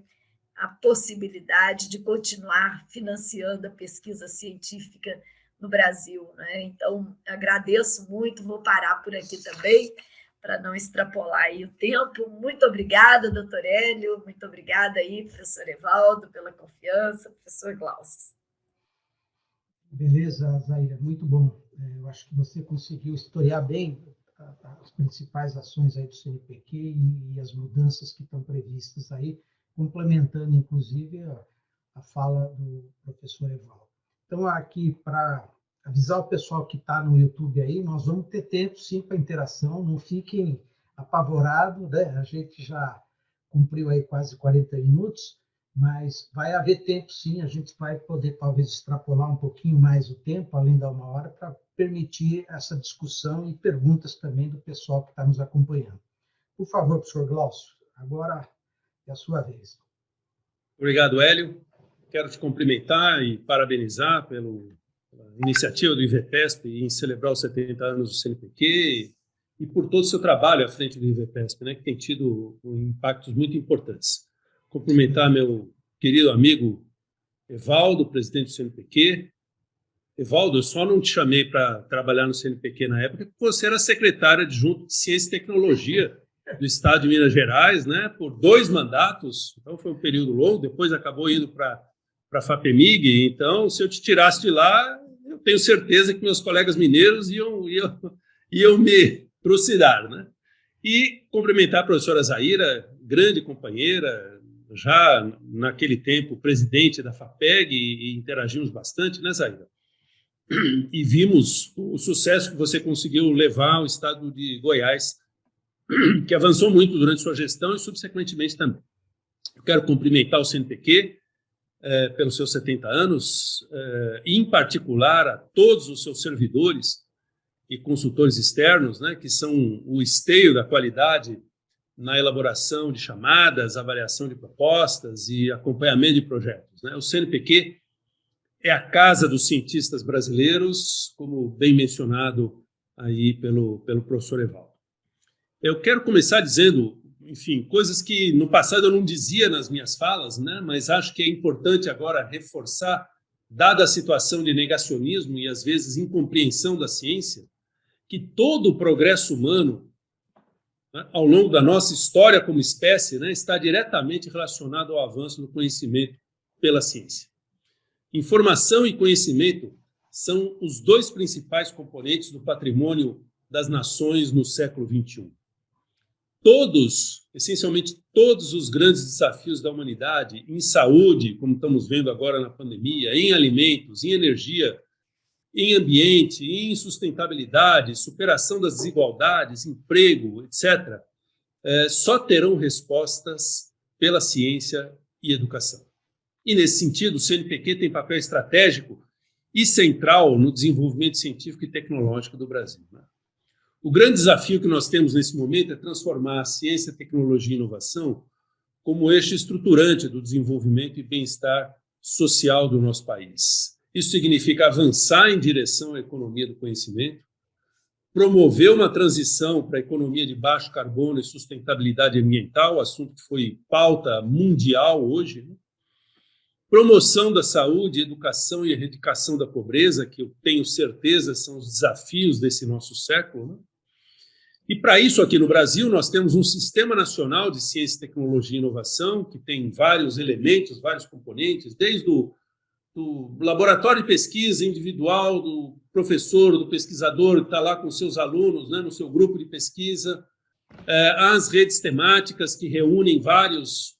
a possibilidade de continuar financiando a pesquisa científica no Brasil, né? Então, agradeço muito, vou parar por aqui também, para não extrapolar aí o tempo. Muito obrigada, doutor Hélio, muito obrigada aí, professor Evaldo, pela confiança, professor Glaucio.
Beleza, Zaira, muito bom. Eu acho que você conseguiu historiar bem as principais ações aí do CNPq e as mudanças que estão previstas aí, complementando, inclusive, a fala do professor Evaldo. Então, aqui, para avisar o pessoal que está no YouTube aí, nós vamos ter tempo, sim, para interação, não fiquem apavorados, né? A gente já cumpriu aí quase 40 minutos, mas vai haver tempo, sim, a gente vai poder, talvez, extrapolar um pouquinho mais o tempo, além da 1 hora, para permitir essa discussão e perguntas também do pessoal que está nos acompanhando. Por favor, professor Glaucio, agora é a sua vez.
Obrigado, Hélio. Quero te cumprimentar e parabenizar pela iniciativa do IVPESP em celebrar os 70 anos do CNPq e por todo o seu trabalho à frente do IVPESP, né, que tem tido impactos muito importantes. Cumprimentar meu querido amigo Evaldo, presidente do CNPq. Evaldo, eu só não te chamei para trabalhar no CNPq na época porque você era secretário adjunto de Ciência e Tecnologia do Estado de Minas Gerais, né, por 2 mandatos, então foi um período longo, depois acabou indo para a FAPEMIG, então se eu te tirasse de lá, eu tenho certeza que meus colegas mineiros iam me trucidar, né? E cumprimentar a professora Zaira, grande companheira, já naquele tempo presidente da FAPEG, e interagimos bastante, né, Zaira? E vimos o sucesso que você conseguiu levar ao estado de Goiás, que avançou muito durante sua gestão e subsequentemente também. Eu quero cumprimentar o CNPq, pelos seus 70 anos, e, em particular, a todos os seus servidores e consultores externos, né, que são o esteio da qualidade na elaboração de chamadas, avaliação de propostas e acompanhamento de projetos, né? O CNPq é a casa dos cientistas brasileiros, como bem mencionado aí pelo professor Evaldo. Eu quero começar dizendo, enfim, coisas que no passado eu não dizia nas minhas falas, né? Mas acho que é importante agora reforçar, dada a situação de negacionismo e, às vezes, incompreensão da ciência, que todo o progresso humano, né, ao longo da nossa história como espécie, né, está diretamente relacionado ao avanço do conhecimento pela ciência. Informação e conhecimento são os dois principais componentes do patrimônio das nações no século XXI. Todos, essencialmente todos os grandes desafios da humanidade, em saúde, como estamos vendo agora na pandemia, em alimentos, em energia, em ambiente, em sustentabilidade, superação das desigualdades, emprego, etc., só terão respostas pela ciência e educação. E, nesse sentido, o CNPq tem papel estratégico e central no desenvolvimento científico e tecnológico do Brasil, né? O grande desafio que nós temos nesse momento é transformar a ciência, tecnologia e inovação como eixo estruturante do desenvolvimento e bem-estar social do nosso país. Isso significa avançar em direção à economia do conhecimento, promover uma transição para a economia de baixo carbono e sustentabilidade ambiental, assunto que foi pauta mundial hoje, né? Promoção da saúde, educação e erradicação da pobreza, que eu tenho certeza são os desafios desse nosso século, né? E, para isso, aqui no Brasil, nós temos um Sistema Nacional de Ciência, Tecnologia e Inovação, que tem vários elementos, vários componentes, desde do laboratório de pesquisa individual, do professor, do pesquisador, que está lá com seus alunos, né, no seu grupo de pesquisa, às redes temáticas, que reúnem vários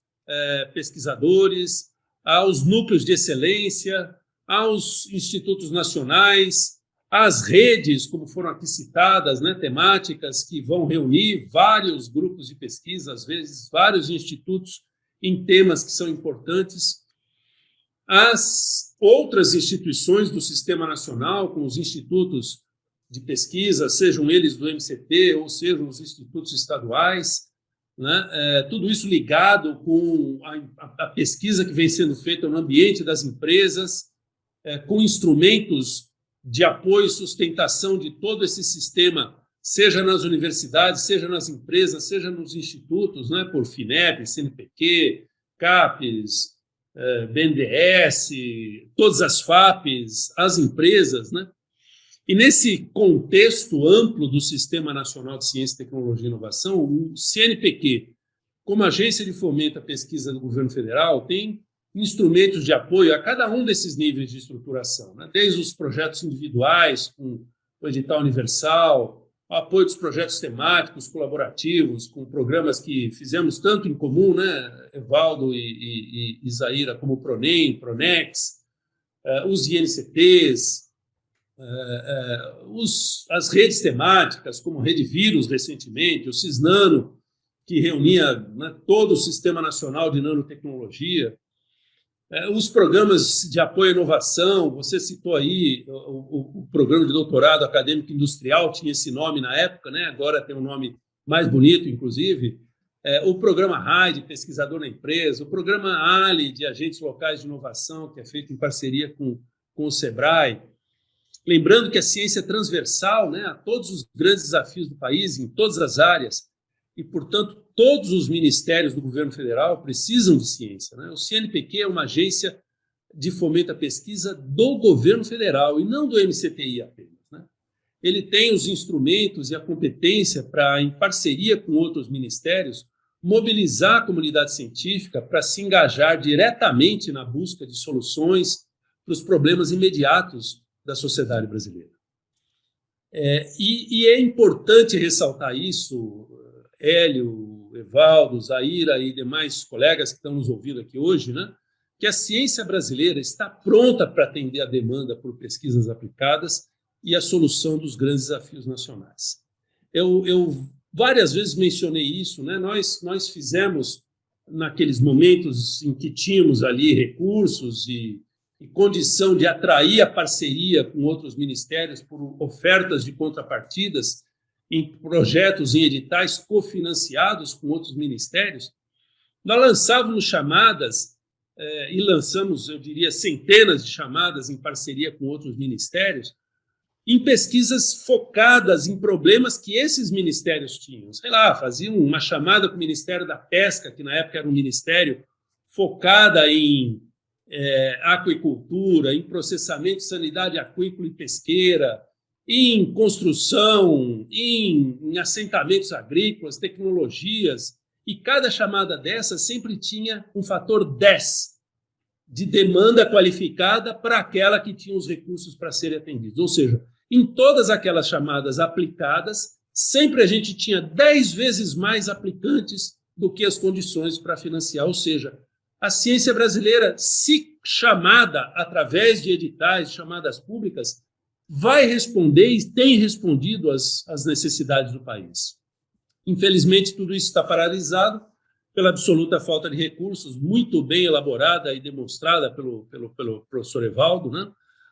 pesquisadores, aos núcleos de excelência, aos institutos nacionais, às redes, como foram aqui citadas, né, temáticas, que vão reunir vários grupos de pesquisa, às vezes vários institutos em temas que são importantes, as outras instituições do Sistema Nacional, como os institutos de pesquisa, sejam eles do MCT ou sejam os institutos estaduais, né? Tudo isso ligado com a pesquisa que vem sendo feita no ambiente das empresas, com instrumentos de apoio e sustentação de todo esse sistema, seja nas universidades, seja nas empresas, seja nos institutos, né? Por FINEP, CNPq, CAPES, BNDES, todas as FAPES, as empresas, né? E, nesse contexto amplo do Sistema Nacional de Ciência, Tecnologia e Inovação, o CNPq, como agência de fomento à pesquisa do governo federal, tem instrumentos de apoio a cada um desses níveis de estruturação, né? Desde os projetos individuais, com o edital universal, o apoio dos projetos temáticos, colaborativos, com programas que fizemos tanto em comum, né, Evaldo e Isaíra, como o PRONEM, PRONEX, os INCTs, as redes temáticas, como Rede Vírus, recentemente, o CISNANO, que reunia, né, todo o Sistema Nacional de Nanotecnologia, os programas de apoio à inovação. Você citou aí o programa de doutorado acadêmico industrial, tinha esse nome na época, né? Agora tem um nome mais bonito, inclusive, o programa RAI, de pesquisador na empresa, o programa ALI, de agentes locais de inovação, que é feito em parceria com o SEBRAE. Lembrando que a ciência é transversal, né, a todos os grandes desafios do país, em todas as áreas, e, portanto, todos os ministérios do governo federal precisam de ciência, né? O CNPq é uma agência de fomento à pesquisa do governo federal e não do MCTI apenas, né? Ele tem os instrumentos e a competência para, em parceria com outros ministérios, mobilizar a comunidade científica para se engajar diretamente na busca de soluções para os problemas imediatos da sociedade brasileira. E é importante ressaltar isso, Hélio, Evaldo, Zaira e demais colegas que estão nos ouvindo aqui hoje, né, que a ciência brasileira está pronta para atender a demanda por pesquisas aplicadas e a solução dos grandes desafios nacionais. Eu várias vezes mencionei isso, né? Nós fizemos naqueles momentos em que tínhamos ali recursos e condição de atrair a parceria com outros ministérios por ofertas de contrapartidas em projetos, em editais cofinanciados com outros ministérios, nós lançávamos chamadas e lançamos, eu diria, centenas de chamadas em parceria com outros ministérios, em pesquisas focadas em problemas que esses ministérios tinham. Sei lá, faziam uma chamada com o Ministério da Pesca, que na época era um ministério focada em aquicultura, em processamento de sanidade aquícola e pesqueira, em construção, em assentamentos agrícolas, tecnologias, e cada chamada dessa sempre tinha um fator 10 de demanda qualificada para aquela que tinha os recursos para serem atendidos. Ou seja, em todas aquelas chamadas aplicadas, sempre a gente tinha 10 vezes mais aplicantes do que as condições para financiar. Ou seja, a ciência brasileira, se chamada através de editais, chamadas públicas, vai responder e tem respondido às necessidades do país. Infelizmente, tudo isso está paralisado pela absoluta falta de recursos, muito bem elaborada e demonstrada pelo professor Evaldo, né?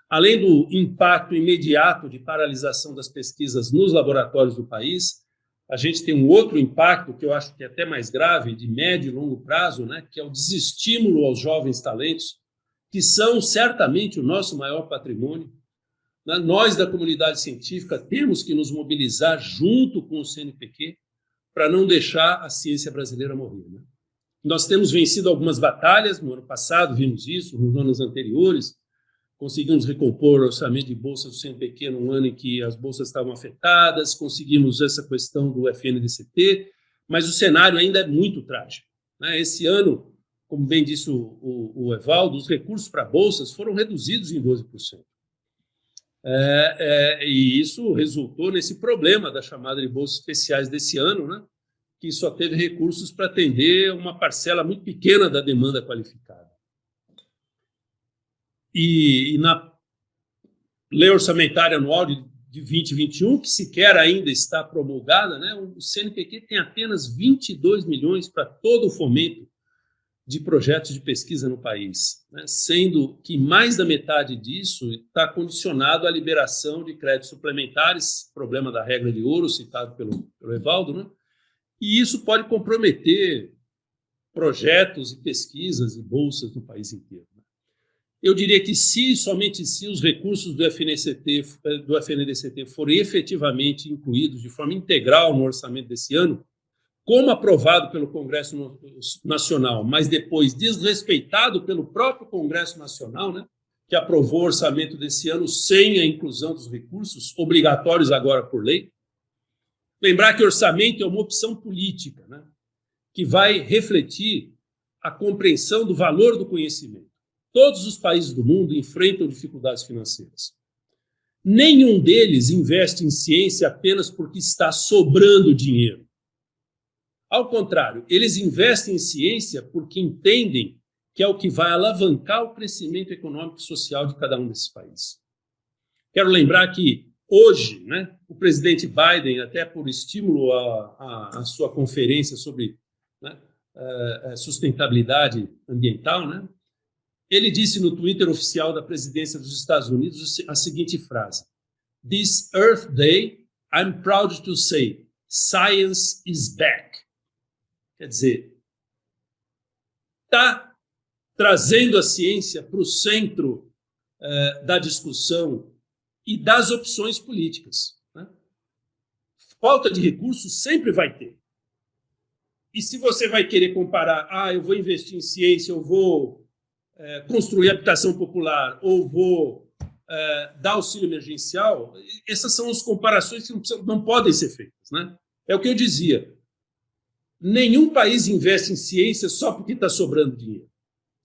Além do impacto imediato de paralisação das pesquisas nos laboratórios do país, a gente tem um outro impacto, que eu acho que é até mais grave, de médio e longo prazo, né? Que é o desestímulo aos jovens talentos, que são certamente o nosso maior patrimônio. Nós, da comunidade científica, temos que nos mobilizar junto com o CNPq para não deixar a ciência brasileira morrer, né? Nós temos vencido algumas batalhas, no ano passado vimos isso, nos anos anteriores, conseguimos recompor o orçamento de bolsas do CNPq num ano em que as bolsas estavam afetadas, conseguimos essa questão do FNDCT, mas o cenário ainda é muito trágico, né? Esse ano, como bem disse o Evaldo, os recursos para bolsas foram reduzidos em 12%. E isso resultou nesse problema da chamada de bolsas especiais desse ano, né, que só teve recursos para atender uma parcela muito pequena da demanda qualificada. E na lei orçamentária anual de 2021, que sequer ainda está promulgada, né, o CNPq tem apenas 22 milhões para todo o fomento de projetos de pesquisa no país, né? Sendo que mais da metade disso está condicionado à liberação de créditos suplementares, problema da regra de ouro, citado pelo Evaldo, né? E isso pode comprometer projetos e pesquisas e bolsas no país inteiro, né? Eu diria que somente se os recursos do FNDCT forem efetivamente incluídos de forma integral no orçamento desse ano, como aprovado pelo Congresso Nacional, mas depois desrespeitado pelo próprio Congresso Nacional, né, que aprovou o orçamento desse ano sem a inclusão dos recursos, obrigatórios agora por lei. Lembrar que orçamento é uma opção política, né, que vai refletir a compreensão do valor do conhecimento. Todos os países do mundo enfrentam dificuldades financeiras. Nenhum deles investe em ciência apenas porque está sobrando dinheiro. Ao contrário, eles investem em ciência porque entendem que é o que vai alavancar o crescimento econômico e social de cada um desses países. Quero lembrar que hoje, né, o presidente Biden, até por estímulo à sua conferência sobre, né, sustentabilidade ambiental, né, ele disse no Twitter oficial da presidência dos Estados Unidos a seguinte frase: "This Earth Day, I'm proud to say, science is back." Quer dizer, está trazendo a ciência para o centro da discussão e das opções políticas, né? Falta de recursos sempre vai ter. E se você vai querer comparar, eu vou investir em ciência, eu vou construir habitação popular, ou vou dar auxílio emergencial, essas são as comparações que não podem ser feitas, né? É o que eu dizia. Nenhum país investe em ciência só porque está sobrando dinheiro.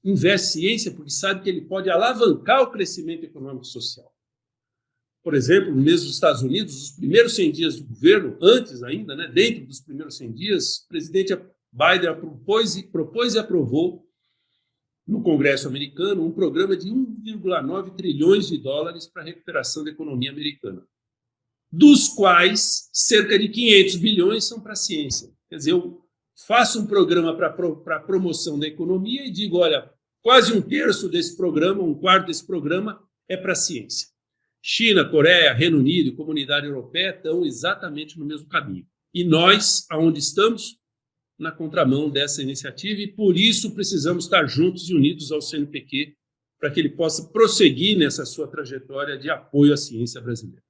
Investe em ciência porque sabe que ele pode alavancar o crescimento econômico e social. Por exemplo, no mês dos Estados Unidos, os primeiros 100 dias de governo, antes ainda, né, dentro dos primeiros 100 dias, o presidente Biden propôs e aprovou no Congresso americano um programa de 1,9 trilhões de dólares para a recuperação da economia americana, dos quais cerca de 500 bilhões são para a ciência. Quer dizer, faço um programa para promoção da economia e digo, olha, quase um terço desse programa, um quarto desse programa é para a ciência. China, Coreia, Reino Unido e Comunidade Europeia estão exatamente no mesmo caminho. E nós, aonde estamos? Na contramão dessa iniciativa, e por isso precisamos estar juntos e unidos ao CNPq para que ele possa prosseguir nessa sua trajetória de apoio à ciência brasileira.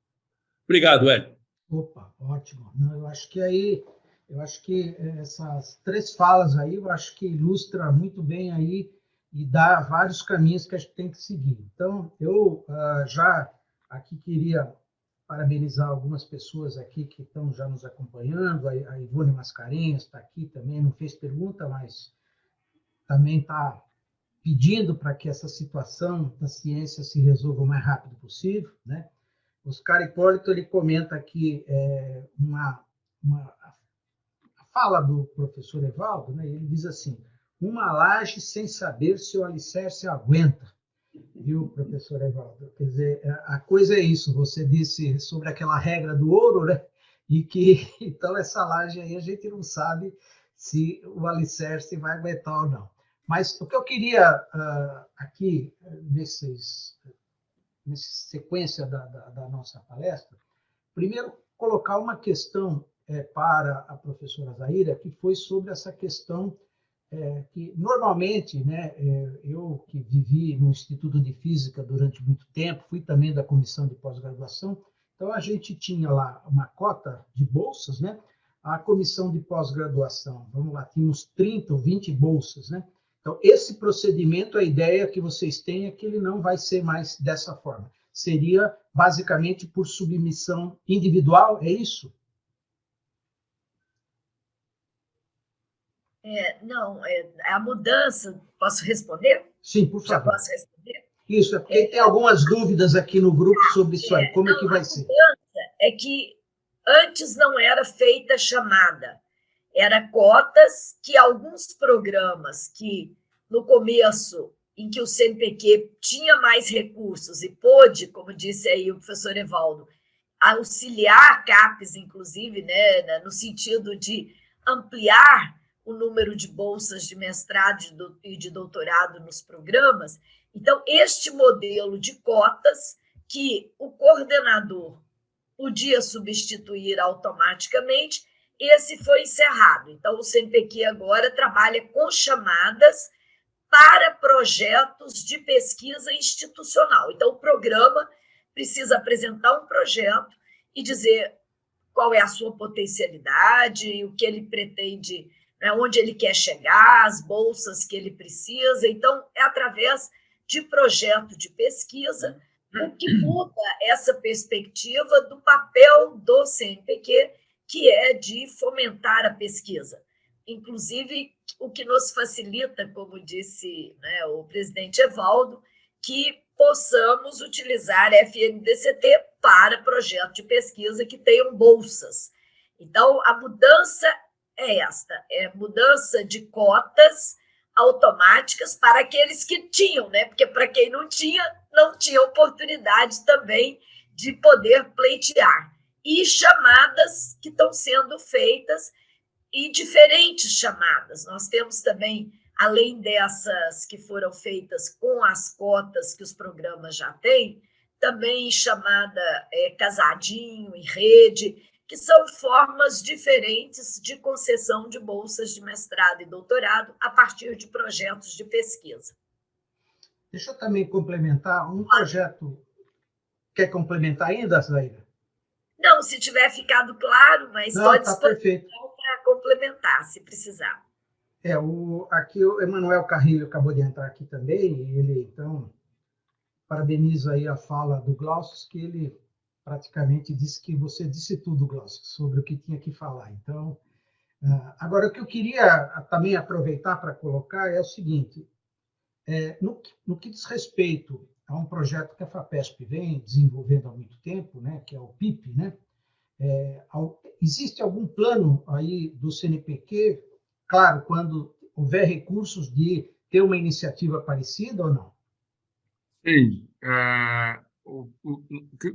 Obrigado, Hélio.
Opa, ótimo. Não, eu acho que essas 3 falas aí, eu acho que ilustra muito bem aí e dá vários caminhos que a gente tem que seguir. Então, eu já aqui queria parabenizar algumas pessoas aqui que estão já nos acompanhando. A Ivone Mascarenhas está aqui também, não fez pergunta, mas também está pedindo para que essa situação da ciência se resolva o mais rápido possível, né? Oscar Hipólito, ele comenta aqui a fala do professor Evaldo, né? Ele diz assim: uma laje sem saber se o alicerce aguenta. Viu, professor Evaldo? Quer dizer, a coisa é isso, você disse sobre aquela regra do ouro, né? E que, então, essa laje aí a gente não sabe se o alicerce vai aguentar ou não. Mas o que eu queria aqui, nessa sequência da nossa palestra, primeiro colocar uma questão para a professora Zaira, que foi sobre essa questão que normalmente, né, eu que vivi no Instituto de Física durante muito tempo, fui também da comissão de pós-graduação, então a gente tinha lá uma cota de bolsas, né? A comissão de pós-graduação, vamos lá, tinha uns 30 ou 20 bolsas, né? Então, esse procedimento, a ideia que vocês têm é que ele não vai ser mais dessa forma. Seria basicamente por submissão individual, é isso?
Não, a mudança, posso responder?
Sim, por favor.
Já posso responder?
Isso, é porque tem algumas dúvidas aqui no grupo sobre isso aí. Como é que vai ser?
A mudança é que antes não era feita chamada, era cotas que alguns programas que, no começo, em que o CNPq tinha mais recursos e pôde, como disse aí o professor Evaldo, auxiliar a CAPES, inclusive, né, no sentido de ampliar o número de bolsas de mestrado e de doutorado nos programas. Então, este modelo de cotas que o coordenador podia substituir automaticamente, esse foi encerrado. Então, o CNPq agora trabalha com chamadas para projetos de pesquisa institucional. Então, o programa precisa apresentar um projeto e dizer qual é a sua potencialidade, o que ele pretende, né, onde ele quer chegar, as bolsas que ele precisa. Então, é através de projeto de pesquisa, o que muda essa perspectiva do papel do CNPq, que é de fomentar a pesquisa. Inclusive, o que nos facilita, como disse, né, o presidente Evaldo, que possamos utilizar FNDCT para projetos de pesquisa que tenham bolsas. Então, a mudança é esta, é mudança de cotas automáticas para aqueles que tinham, né? Porque para quem não tinha oportunidade também de poder pleitear. E chamadas que estão sendo feitas, e diferentes chamadas. Nós temos também, além dessas que foram feitas com as cotas que os programas já têm, também chamada casadinho e rede, que são formas diferentes de concessão de bolsas de mestrado e doutorado a partir de projetos de pesquisa.
Deixa eu também complementar um projeto. Quer complementar ainda, Zaira?
Não, se tiver ficado claro, mas estou à disposição para complementar, se precisar.
Aqui o Emanuel Carrilho acabou de entrar aqui também, e ele, então, parabeniza aí a fala do Glaucio, que ele praticamente disse que você disse tudo, Glaucio, sobre o que tinha que falar. Então, agora, o que eu queria também aproveitar para colocar é o seguinte, no que diz respeito a um projeto que a FAPESP vem desenvolvendo há muito tempo, né, que é o PIP, né? Existe algum plano aí do CNPq, claro, quando houver recursos, de ter uma iniciativa parecida ou não?
Sim.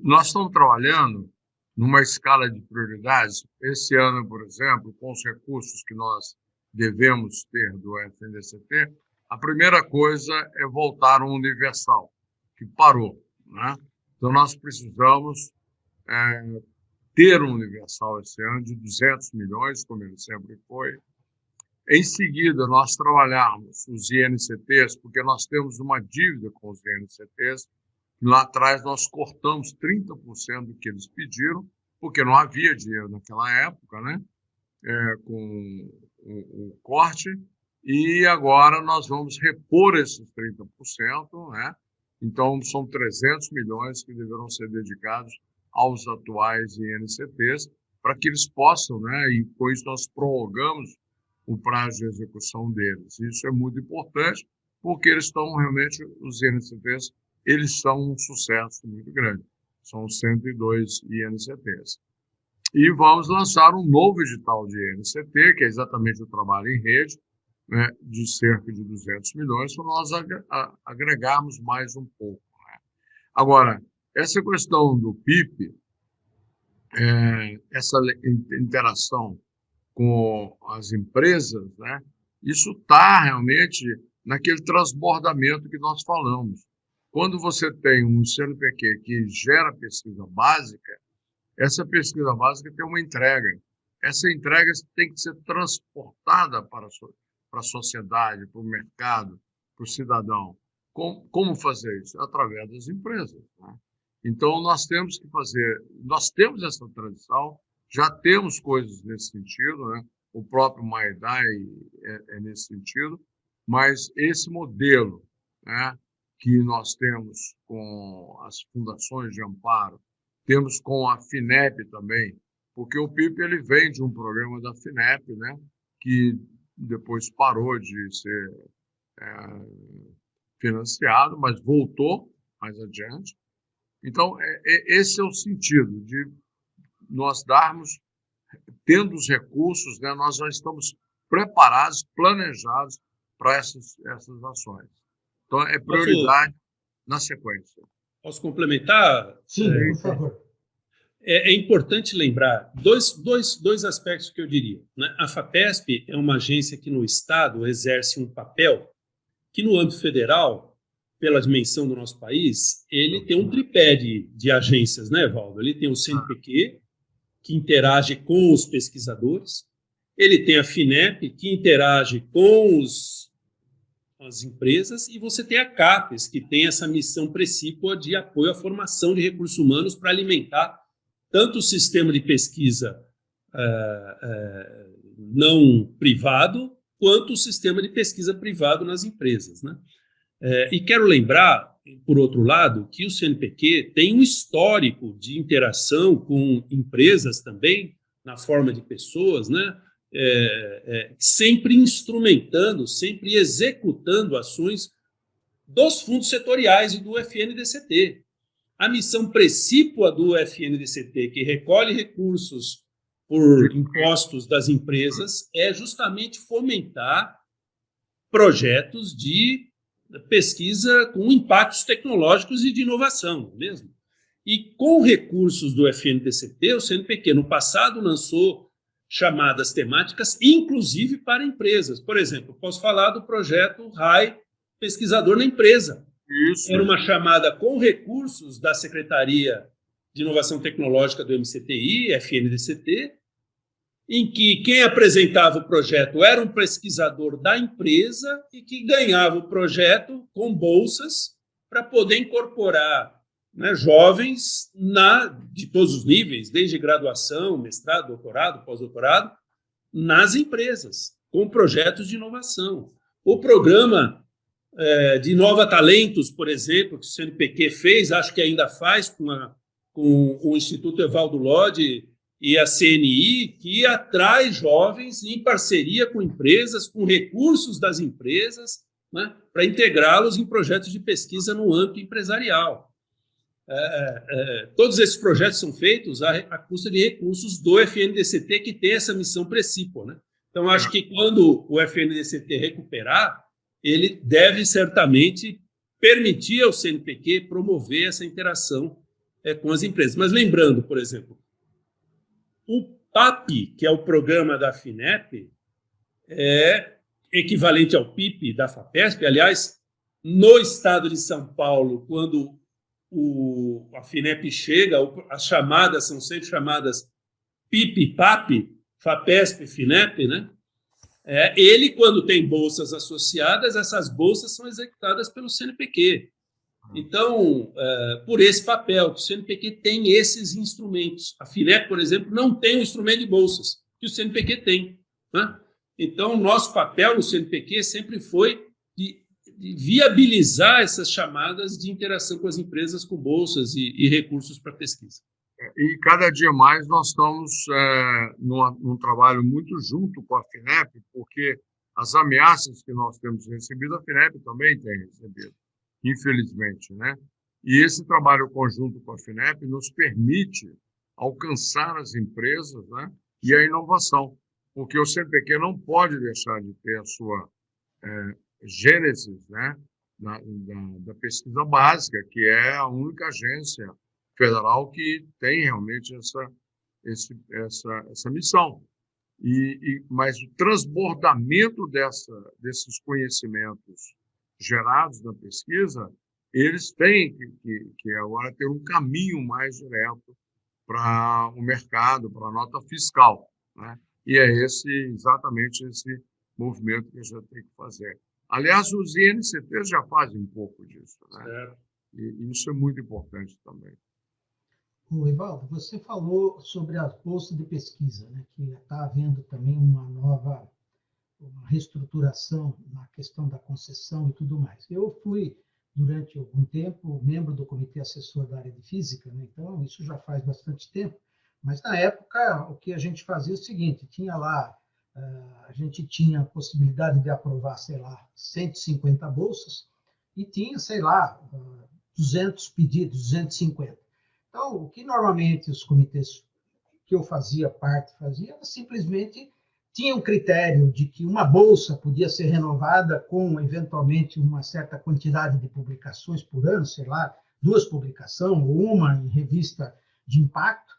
Nós estamos trabalhando numa escala de prioridades. Esse ano, por exemplo, com os recursos que nós devemos ter do FNDCT, a primeira coisa é voltar ao universal, que parou, né? Então, nós precisamos ter um universal esse ano de 200 milhões, como ele sempre foi. Em seguida, nós trabalharmos os INCTs, porque nós temos uma dívida com os INCTs. Lá atrás, nós cortamos 30% do que eles pediram, porque não havia dinheiro naquela época, né? Com o corte, e agora nós vamos repor esses 30%, né? Então, são 300 milhões que deverão ser dedicados aos atuais INCTs, para que eles possam, né? E com isso nós prorrogamos o prazo de execução deles. Isso é muito importante, porque eles estão realmente, os INCTs, eles são um sucesso muito grande. São 102 INCTs. E vamos lançar um novo edital de INCT, que é exatamente o trabalho em rede, né, de cerca de 200 milhões, para nós agregarmos mais um pouco, né? Agora, essa questão do PIP, essa interação com as empresas, né, isso está realmente naquele transbordamento que nós falamos. Quando você tem um CNPq que gera pesquisa básica, essa pesquisa básica tem uma entrega. Essa entrega tem que ser transportada para a sociedade, para o mercado, para o cidadão. Como fazer isso? Através das empresas, né? Então, nós temos que fazer... Nós temos essa tradição, já temos coisas nesse sentido, né? O próprio Maidai é nesse sentido, mas esse modelo, né, que nós temos com as fundações de amparo, temos com a FINEP também, porque o PIP ele vem de um programa da FINEP, né, que depois parou de ser financiado, mas voltou mais adiante. Então, esse é o sentido de nós darmos, tendo os recursos, né, nós já estamos preparados, planejados para essas ações. Então, é prioridade na sequência.
Posso complementar?
Sim, por favor.
É importante lembrar dois aspectos que eu diria, né? A FAPESP é uma agência que no Estado exerce um papel que no âmbito federal, pela dimensão do nosso país, ele tem um tripé de agências, né, Valdo? Ele tem o CNPq, que interage com os pesquisadores, ele tem a FINEP, que interage com as empresas, e você tem a CAPES, que tem essa missão precípua de apoio à formação de recursos humanos para alimentar tanto o sistema de pesquisa não privado, quanto o sistema de pesquisa privado nas empresas, né? E quero lembrar, por outro lado, que o CNPq tem um histórico de interação com empresas também, na forma de pessoas, né? Sempre instrumentando, sempre executando ações dos fundos setoriais e do FNDCT. A missão precípua do FNDCT, que recolhe recursos por impostos das empresas, é justamente fomentar projetos de pesquisa com impactos tecnológicos e de inovação, mesmo. E com recursos do FNDCT, o CNPq, no passado, lançou chamadas temáticas, inclusive para empresas. Por exemplo, posso falar do projeto RAI Pesquisador na Empresa. Isso. Era uma chamada com recursos da Secretaria de Inovação Tecnológica do MCTI, FNDCT, em que quem apresentava o projeto era um pesquisador da empresa e que ganhava o projeto com bolsas para poder incorporar, né, jovens de todos os níveis, desde graduação, mestrado, doutorado, pós-doutorado, nas empresas, com projetos de inovação. O programa de Nova Talentos, por exemplo, que o CNPq fez, acho que ainda faz com o Instituto Evaldo Lodge e a CNI, que atrai jovens em parceria com empresas, com recursos das empresas, né, para integrá-los em projetos de pesquisa no âmbito empresarial. Todos esses projetos são feitos à custa de recursos do FNDCT, que tem essa missão precípua, né? Então, acho que quando o FNDCT recuperar, ele deve certamente permitir ao CNPq promover essa interação com as empresas. Mas lembrando, por exemplo, o PAP, que é o programa da FINEP, é equivalente ao PIB da FAPESP. Aliás, no estado de São Paulo, quando a FINEP chega, as chamadas são sempre chamadas PIP-PAP, FAPESP, FINEP, né? Ele, quando tem bolsas associadas, essas bolsas são executadas pelo CNPq. Então, por esse papel, que o CNPq tem esses instrumentos. A FINEP, por exemplo, não tem um instrumento de bolsas, que o CNPq tem, né? Então, o nosso papel no CNPq sempre foi de viabilizar essas chamadas de interação com as empresas com bolsas e recursos para pesquisa.
E cada dia mais nós estamos num trabalho muito junto com a FINEP, porque as ameaças que nós temos recebido, a FINEP também tem recebido, infelizmente, né? E esse trabalho conjunto com a FINEP nos permite alcançar as empresas, né, e a inovação, porque o CNPq não pode deixar de ter a sua gênese, né, da pesquisa básica, que é a única agência federal que tem realmente essa missão. Mas o transbordamento desses conhecimentos gerados na pesquisa, eles têm que agora ter um caminho mais direto para o mercado, para a nota fiscal, né? E é exatamente esse movimento que a gente tem que fazer. Aliás, os INCTs já fazem um pouco disso, né? E isso é muito importante também.
Evaldo, você falou sobre as bolsas de pesquisa, né, que está havendo também uma reestruturação na questão da concessão e tudo mais. Eu fui, durante algum tempo, membro do comitê assessor da área de física, né, então isso já faz bastante tempo, mas na época o que a gente fazia é o seguinte, tinha lá, a gente tinha a possibilidade de aprovar, sei lá, 150 bolsas e tinha, sei lá, 200 pedidos, 250. Então, o que normalmente os comitês que eu fazia parte era simplesmente tinha um critério de que uma bolsa podia ser renovada com, eventualmente, uma certa quantidade de publicações por ano, sei lá, 2 publicações ou uma em revista de impacto.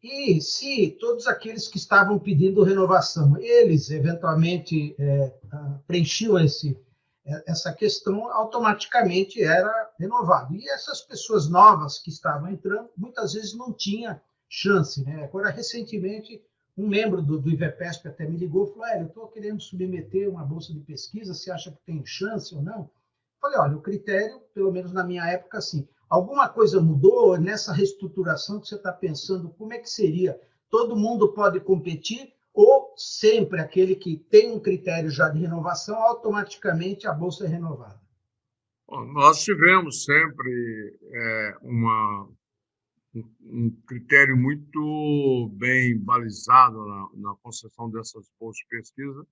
E se todos aqueles que estavam pedindo renovação, eles, eventualmente, preenchiam essa questão, automaticamente era renovado. E essas pessoas novas que estavam entrando, muitas vezes não tinha chance, né? Agora, recentemente, um membro do IVEPESP até me ligou e falou, eu estou querendo submeter uma bolsa de pesquisa, você acha que tem chance ou não? Eu falei, olha, o critério, pelo menos na minha época, assim, alguma coisa mudou nessa reestruturação que você está pensando, como é que seria? Todo mundo pode competir ou sempre aquele que tem um critério já de renovação, automaticamente a bolsa é renovada?
Bom, nós tivemos sempre um critério muito bem balizado na concessão dessas bolsas de pesquisa,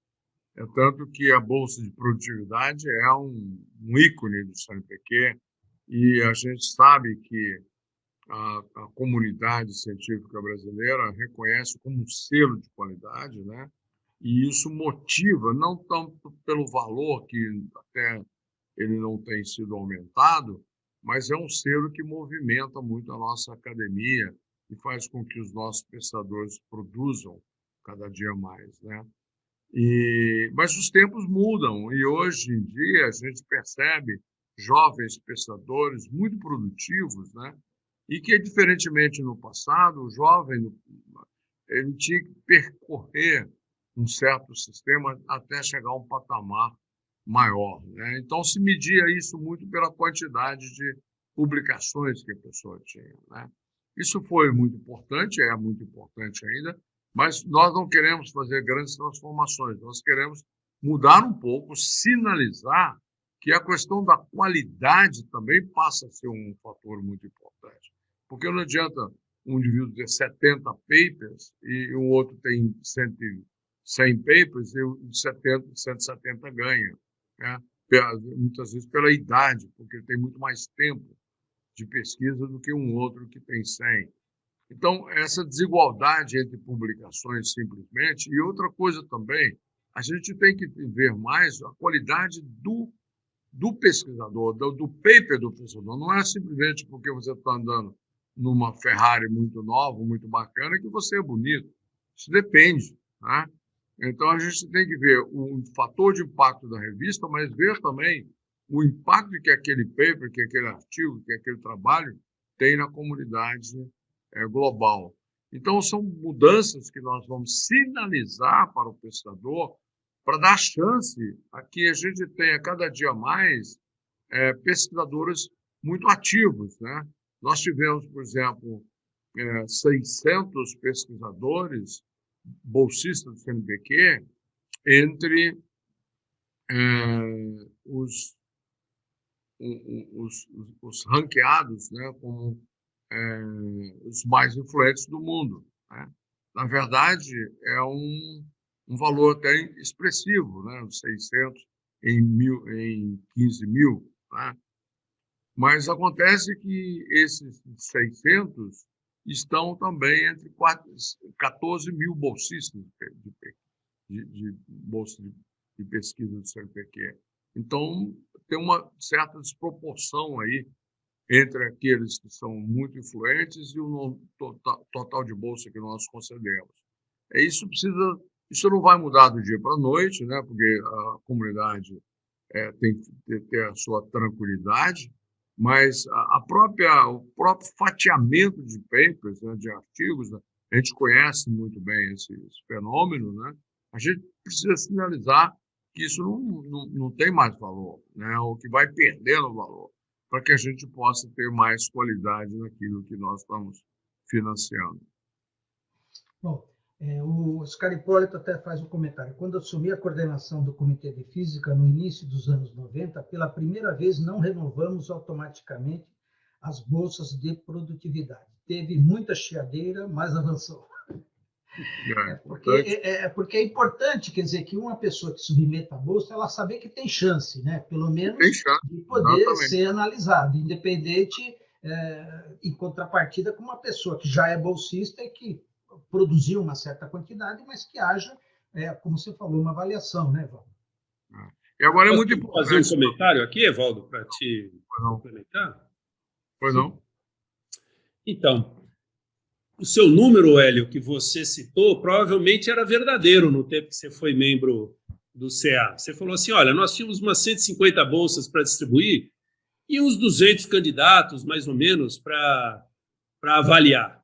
tanto que a Bolsa de Produtividade é um ícone do CNPq, e a gente sabe que a comunidade científica brasileira reconhece como um selo de qualidade, né? E isso motiva, não tanto pelo valor, que até ele não tem sido aumentado, mas é um selo que movimenta muito a nossa academia e faz com que os nossos pesquisadores produzam cada dia mais, né? Mas os tempos mudam e hoje em dia a gente percebe jovens pesquisadores muito produtivos, né? E que, diferentemente no passado, o jovem ele tinha que percorrer um certo sistema até chegar a um patamar maior, né? Então, se media isso muito pela quantidade de publicações que a pessoa tinha, né? Isso foi muito importante, é muito importante ainda, mas nós não queremos fazer grandes transformações, nós queremos mudar um pouco, sinalizar que a questão da qualidade também passa a ser um fator muito importante. Porque não adianta um indivíduo ter 70 papers e o outro tem 100 papers e o de 170 ganha, né? Muitas vezes pela idade, porque ele tem muito mais tempo de pesquisa do que um outro que tem 100. Então, essa desigualdade entre publicações, simplesmente, e outra coisa também, a gente tem que ver mais a qualidade do pesquisador, do paper do pesquisador. Não é simplesmente porque você está andando numa Ferrari muito nova, muito bacana, que você é bonito. Isso depende, né? Então, a gente tem que ver o fator de impacto da revista, mas ver também o impacto que aquele paper, que aquele artigo, que aquele trabalho tem na comunidade global. Então, são mudanças que nós vamos sinalizar para o pesquisador para dar chance a que a gente tenha cada dia mais pesquisadores muito ativos, né? Nós tivemos, por exemplo, 600 pesquisadores bolsistas do CNPq entre os ranqueados, né, como os mais influentes do mundo, né? Na verdade, é um valor até expressivo, né? 600 em 15 mil, né? Mas acontece que esses 600 estão também entre 14 mil bolsistas de bolsa de pesquisa do CNPq. Então, tem uma certa desproporção aí entre aqueles que são muito influentes e o total de bolsa que nós concedemos. Isso não vai mudar do dia para a noite, né? Porque a comunidade tem que ter a sua tranquilidade, mas o próprio fatiamento de papers, né, de artigos, né, a gente conhece muito bem esse fenômeno, né? A gente precisa sinalizar que isso não tem mais valor, né? Ou que vai perdendo valor, para que a gente possa ter mais qualidade naquilo que nós estamos financiando.
Bom, o Oscar Hipólito até faz um comentário. Quando assumi a coordenação do Comitê de Física no início dos anos 90, pela primeira vez não renovamos automaticamente as bolsas de produtividade. Teve muita chiadeira, mas avançou. Porque é importante, quer dizer, que uma pessoa que submeta a bolsa, ela saber que tem chance, né? Pelo menos de poder ser analisada, independente, em contrapartida com uma pessoa que já é bolsista e que produziu uma certa quantidade, mas que haja, como você falou, uma avaliação, né, Evaldo?
E agora é muito importante
fazer um comentário aqui, Evaldo, para te complementar?
Pois não?
Então, o seu número, Hélio, que você citou, provavelmente era verdadeiro no tempo que você foi membro do CA. Você falou assim, olha, nós tínhamos umas 150 bolsas para distribuir e uns 200 candidatos, mais ou menos, para avaliar.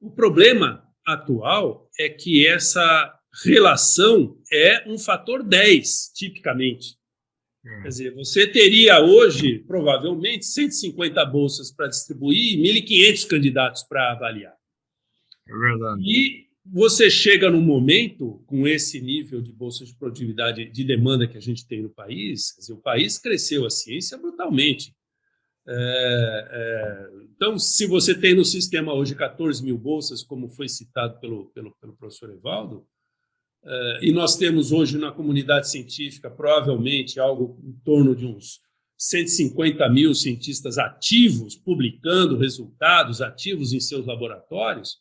O problema atual é que essa relação é um fator 10, tipicamente. Quer dizer, você teria hoje, provavelmente, 150 bolsas para distribuir e 1.500 candidatos para avaliar.
É verdade.
E você chega num momento, com esse nível de bolsa de produtividade de demanda que a gente tem no país, quer dizer, o país cresceu a ciência brutalmente. Então, se você tem no sistema hoje 14 mil bolsas, como foi citado pelo professor Evaldo, e nós temos hoje na comunidade científica provavelmente algo em torno de uns 150 mil cientistas ativos, publicando resultados ativos em seus laboratórios,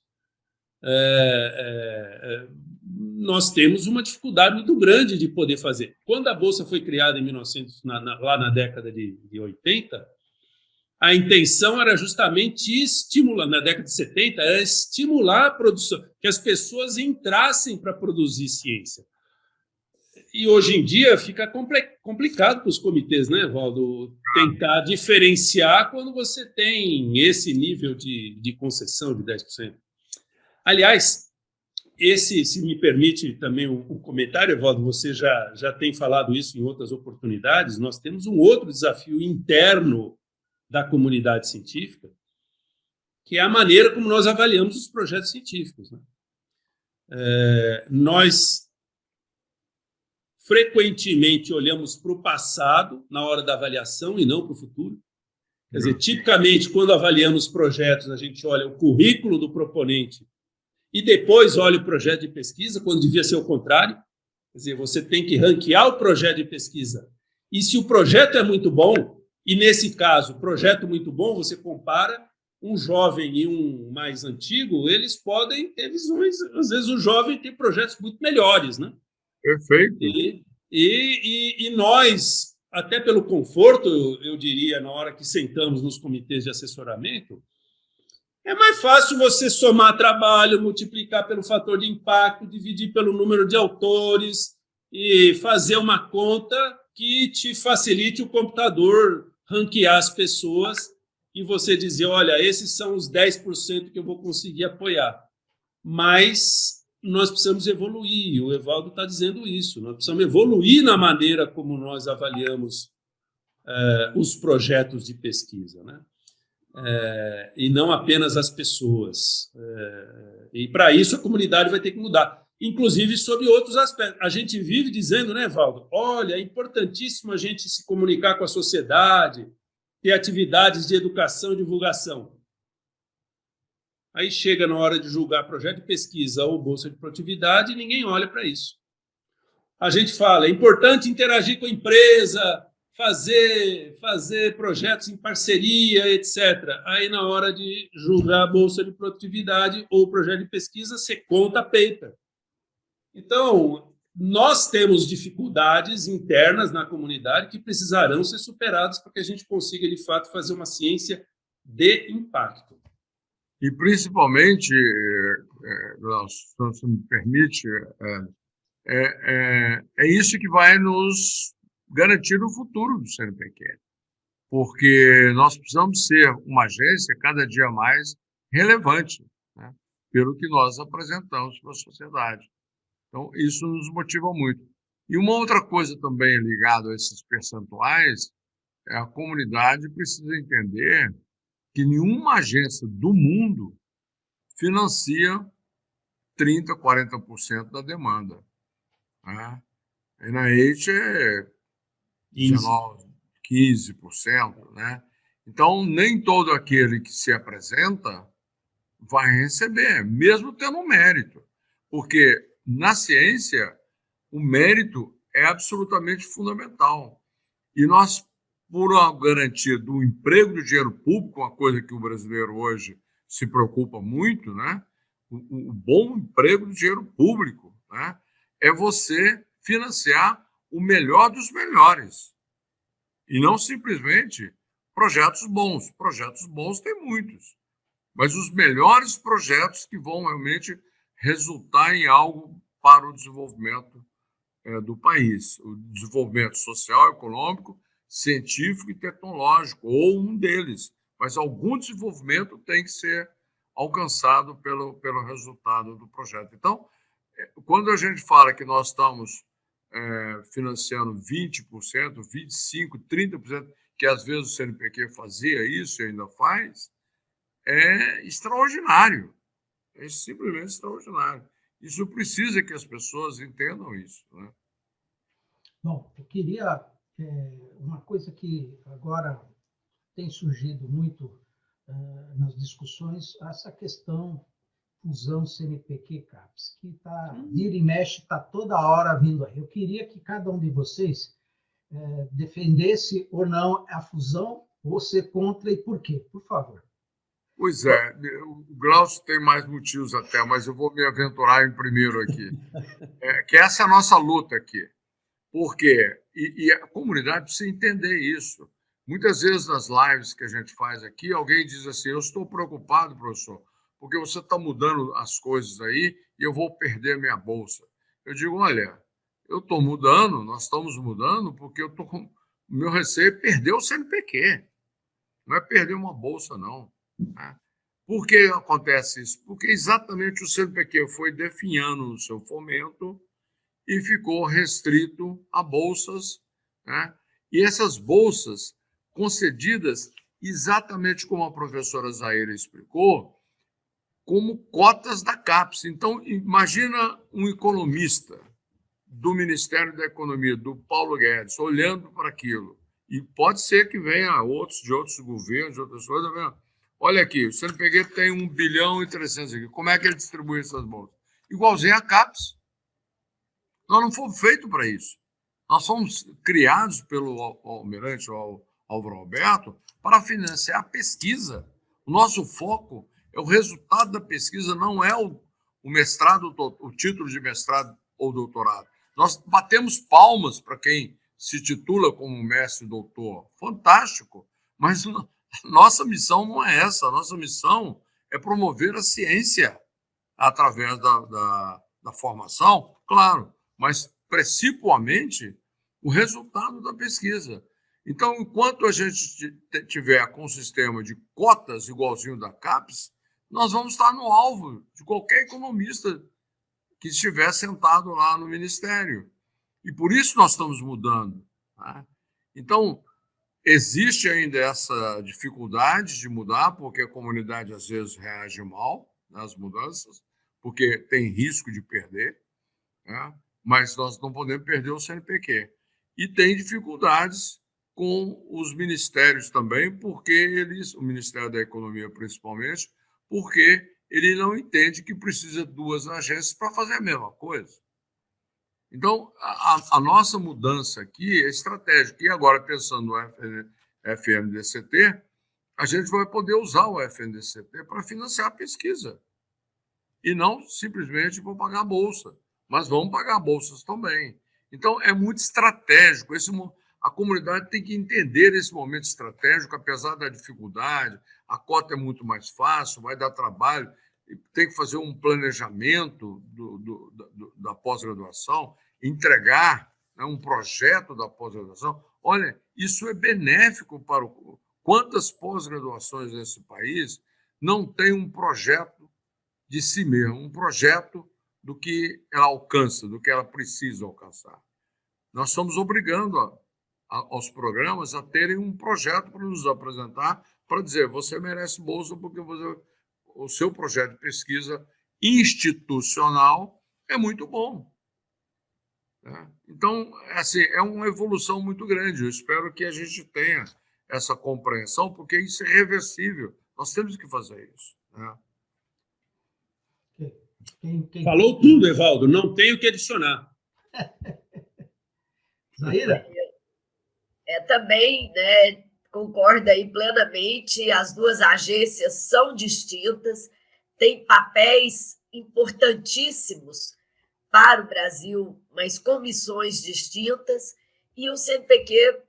nós temos uma dificuldade muito grande de poder fazer. Quando a Bolsa foi criada em 1900, lá na década de 80, a intenção era justamente estimular, na década de 70, era estimular a produção, que as pessoas entrassem para produzir ciência. E hoje em dia fica complicado para os comitês, né, Valdo, tentar diferenciar quando você tem esse nível de concessão de 10%. Aliás, se me permite também um comentário, Evaldo, você já tem falado isso em outras oportunidades, nós temos um outro desafio interno da comunidade científica, que é a maneira como nós avaliamos os projetos científicos, né? Nós frequentemente olhamos para o passado na hora da avaliação e não para o futuro. Quer dizer, tipicamente, quando avaliamos projetos, a gente olha o currículo do proponente e depois olha o projeto de pesquisa, quando devia ser o contrário. Quer dizer, você tem que ranquear o projeto de pesquisa. E se o projeto é muito bom, e nesse caso, projeto muito bom, você compara um jovem e um mais antigo, eles podem ter visões, às vezes o jovem tem projetos muito melhores, né?
Perfeito.
E nós, até pelo conforto, eu diria, na hora que sentamos nos comitês de assessoramento, É mais fácil você somar trabalho, multiplicar pelo fator de impacto, dividir pelo número de autores e fazer uma conta que te facilite o computador ranquear as pessoas e você dizer, olha, esses são os 10% que eu vou conseguir apoiar. Mas nós precisamos evoluir, o Evaldo está dizendo isso, nós precisamos evoluir na maneira como nós avaliamos os projetos de pesquisa, né? E não apenas as pessoas. E, para isso, a comunidade vai ter que mudar, inclusive sobre outros aspectos. A gente vive dizendo, né, Valdo? Olha, é importantíssimo a gente se comunicar com a sociedade, ter atividades de educação e divulgação. Aí chega na hora de julgar projeto de pesquisa ou bolsa de produtividade e ninguém olha para isso. A gente fala, é importante interagir com a empresa, fazer projetos em parceria, etc. Aí, na hora de julgar a bolsa de produtividade ou projeto de pesquisa, você conta paper. Então, nós temos dificuldades internas na comunidade que precisarão ser superadas para que a gente consiga, de fato, fazer uma ciência de impacto.
E, principalmente, se você me permite, é isso que vai nos garantir o futuro do CNPq, porque nós precisamos ser uma agência cada dia mais relevante, né, pelo que nós apresentamos para a sociedade. Então, isso nos motiva muito. E uma outra coisa também ligada a esses percentuais, a comunidade precisa entender que nenhuma agência do mundo financia 30%, 40% da demanda, né? A NIH é 19%, 15%, né? Então, nem todo aquele que se apresenta vai receber, mesmo tendo mérito, porque na ciência o mérito é absolutamente fundamental. E nós, por uma garantia do emprego do dinheiro público, uma coisa que o brasileiro hoje se preocupa muito, né? O bom emprego do dinheiro público, né? É você financiar o melhor dos melhores. E não simplesmente projetos bons. Projetos bons tem muitos. Mas os melhores projetos que vão realmente resultar em algo para o desenvolvimento do país. O desenvolvimento social, econômico, científico e tecnológico, ou um deles. Mas algum desenvolvimento tem que ser alcançado pelo resultado do projeto. Então, quando a gente fala que nós estamos financiando 20%, 25%, 30%, que às vezes o CNPq fazia isso e ainda faz, é extraordinário. É simplesmente extraordinário. Isso precisa que as pessoas entendam isso, né?
Bom, eu queria... uma coisa que agora tem surgido muito nas discussões, essa questão fusão CNPq-CAPES, que vira e mexe, está toda hora vindo aí. Eu queria que cada um de vocês defendesse ou não a fusão, ou ser contra e por quê, por favor.
Pois é, o Glaucio tem mais motivos até, mas eu vou me aventurar em primeiro aqui. Que essa é a nossa luta aqui. Por quê? E a comunidade precisa entender isso. Muitas vezes nas lives que a gente faz aqui, alguém diz assim, eu estou preocupado, professor, porque você está mudando as coisas aí e eu vou perder minha bolsa. Eu digo, olha, eu estou mudando, nós estamos mudando, porque eu estou com o meu receio é perder o CNPq. Não é perder uma bolsa, não. Né? Por que acontece isso? Porque exatamente o CNPq foi definhando o seu fomento e ficou restrito a bolsas, né? E essas bolsas concedidas, exatamente como a professora Zaira explicou, como cotas da CAPES. Então, imagina um economista do Ministério da Economia, do Paulo Guedes, olhando para aquilo. E pode ser que venha outros de outros governos, de outras coisas. Olha aqui, o CNPq tem 1 bilhão e 300 aqui. Como é que ele distribui essas bolsas? Igualzinho a CAPES. Nós não fomos feitos para isso. Nós fomos criados pelo almirante Álvaro Alberto para financiar a pesquisa. O nosso foco é o resultado da pesquisa, não é o mestrado, o título de mestrado ou doutorado. Nós batemos palmas para quem se titula como mestre e doutor. Fantástico. Mas nossa missão não é essa. A nossa missão é promover a ciência através da formação, claro, mas principalmente o resultado da pesquisa. Então, enquanto a gente tiver com um sistema de cotas igualzinho da CAPES, nós vamos estar no alvo de qualquer economista que estiver sentado lá no Ministério. E por isso nós estamos mudando. Né? Então, existe ainda essa dificuldade de mudar, porque a comunidade às vezes reage mal às mudanças, porque tem risco de perder, né? Mas nós não podemos perder o CNPq. E tem dificuldades com os ministérios também, porque eles, o Ministério da Economia principalmente, porque ele não entende que precisa de duas agências para fazer a mesma coisa. Então, a nossa mudança aqui é estratégica. E agora, pensando no FNDCT, a gente vai poder usar o FNDCT para financiar a pesquisa. E não simplesmente para pagar a bolsa, mas vamos pagar bolsas também. Então, é muito estratégico. A comunidade tem que entender esse momento estratégico, apesar da dificuldade. A cota é muito mais fácil, vai dar trabalho, tem que fazer um planejamento da pós-graduação, entregar, né, um projeto da pós-graduação. Olha, isso é benéfico para o... Quantas pós-graduações nesse país não têm um projeto de si mesmo, um projeto do que ela alcança, do que ela precisa alcançar? Nós estamos obrigando aos programas a terem um projeto para nos apresentar, para dizer, você merece bolsa porque o seu projeto de pesquisa institucional é muito bom. Então, assim, é uma evolução muito grande. Eu espero que a gente tenha essa compreensão, porque isso é irreversível. Nós temos que fazer isso.
Falou tudo, Evaldo. Não tenho o que adicionar.
Zaira?
Também, né, concordo aí plenamente. As duas agências são distintas, têm papéis importantíssimos para o Brasil, mas com missões distintas, e o CNPq,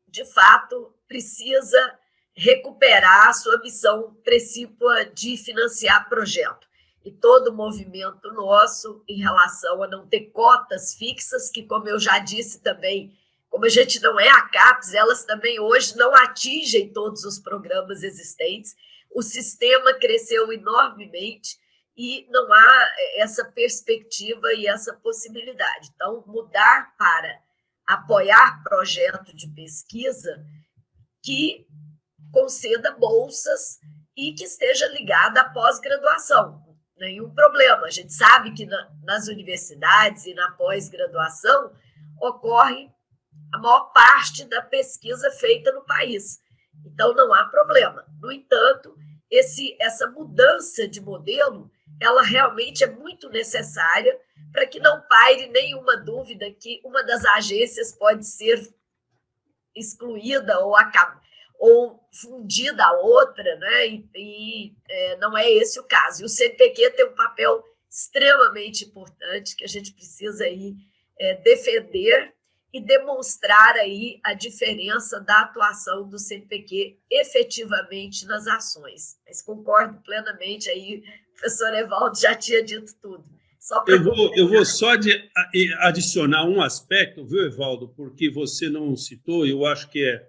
de fato, precisa recuperar a sua missão precípua de financiar projeto. E todo o movimento nosso em relação a não ter cotas fixas, que, como eu já disse também, como a gente não é a CAPES, elas também hoje não atingem todos os programas existentes. O sistema cresceu enormemente e não há essa perspectiva e essa possibilidade. Então, mudar para apoiar projeto de pesquisa que conceda bolsas e que esteja ligada à pós-graduação. Nenhum problema. A gente sabe que nas universidades e na pós-graduação ocorre a maior parte da pesquisa feita no país. Então, não há problema. No entanto, essa mudança de modelo, ela realmente é muito necessária para que não paire nenhuma dúvida que uma das agências pode ser excluída ou fundida a outra, né? E não é esse o caso. E o CNPq tem um papel extremamente importante que a gente precisa aí, defender e demonstrar aí a diferença da atuação do CNPq efetivamente nas ações. Mas concordo plenamente aí, o professor Evaldo já tinha dito tudo.
Eu vou só adicionar um aspecto, viu, Evaldo, porque você não citou, e eu acho que é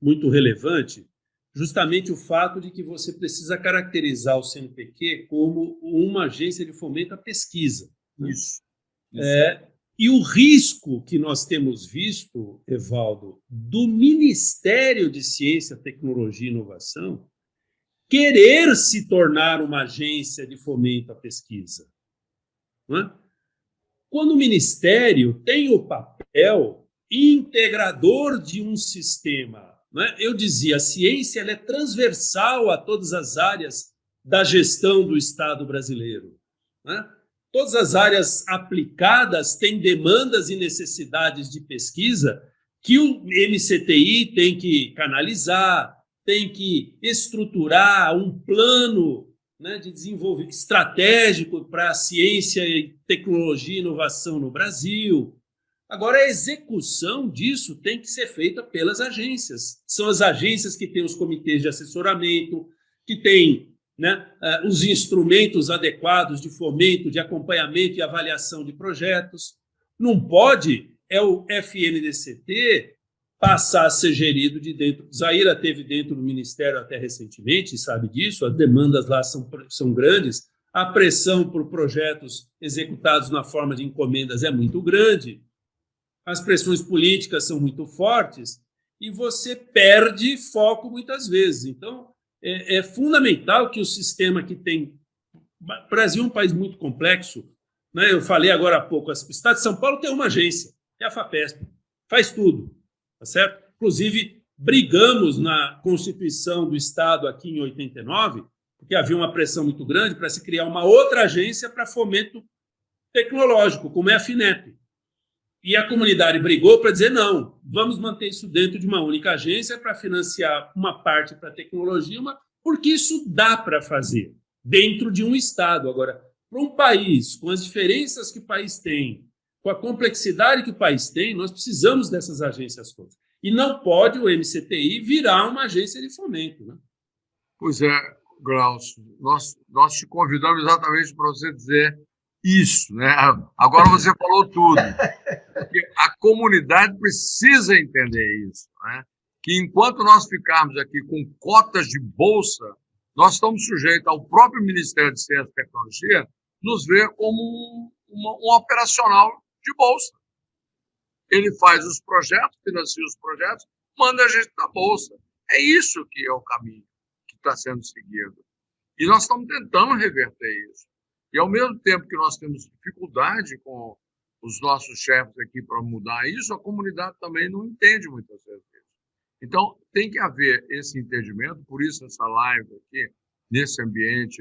muito relevante, justamente o fato de que você precisa caracterizar o CNPq como uma agência de fomento à pesquisa.
Isso.
E o risco que nós temos visto, Evaldo, do Ministério de Ciência, Tecnologia e Inovação querer se tornar uma agência de fomento à pesquisa. Não é? Quando o Ministério tem o papel integrador de um sistema, não é? Eu dizia, a ciência ela é transversal a todas as áreas da gestão do Estado brasileiro. Não é? Todas as áreas aplicadas têm demandas e necessidades de pesquisa que o MCTI tem que canalizar, tem que estruturar um plano, né, de desenvolvimento estratégico para a ciência, tecnologia e inovação no Brasil. Agora, a execução disso tem que ser feita pelas agências. São as agências que têm os comitês de assessoramento, que têm né, os instrumentos adequados de fomento, de acompanhamento e avaliação de projetos. Não pode o FNDCT passar a ser gerido de dentro. Zaira teve dentro do Ministério até recentemente, sabe disso, as demandas lá são grandes, a pressão por projetos executados na forma de encomendas é muito grande, as pressões políticas são muito fortes e você perde foco muitas vezes. Então, é fundamental que o sistema que tem... O Brasil é um país muito complexo, né? Eu falei agora há pouco, o Estado de São Paulo tem uma agência, que é a FAPESP, faz tudo, tá certo? Inclusive, brigamos na Constituição do Estado aqui em 89, porque havia uma pressão muito grande para se criar uma outra agência para fomento tecnológico, como é a FINEP. E a comunidade brigou para dizer, não, vamos manter isso dentro de uma única agência para financiar uma parte para tecnologia, porque isso dá para fazer dentro de um Estado. Agora, para um país, com as diferenças que o país tem, com a complexidade que o país tem, nós precisamos dessas agências todas. E não pode o MCTI virar uma agência de fomento, né?
Pois é, Glaucio, nós te convidamos exatamente para você dizer isso, né? Agora você falou tudo. Porque a comunidade precisa entender isso, né? Que enquanto nós ficarmos aqui com cotas de bolsa, nós estamos sujeitos ao próprio Ministério de Ciência e Tecnologia nos ver como um operacional de bolsa. Ele faz os projetos, financia os projetos, manda a gente da bolsa. É isso que é o caminho que está sendo seguido. E nós estamos tentando reverter isso. E, ao mesmo tempo que nós temos dificuldade com os nossos chefes aqui para mudar isso, a comunidade também não entende muitas vezes isso. Então, tem que haver esse entendimento, por isso essa live aqui, nesse ambiente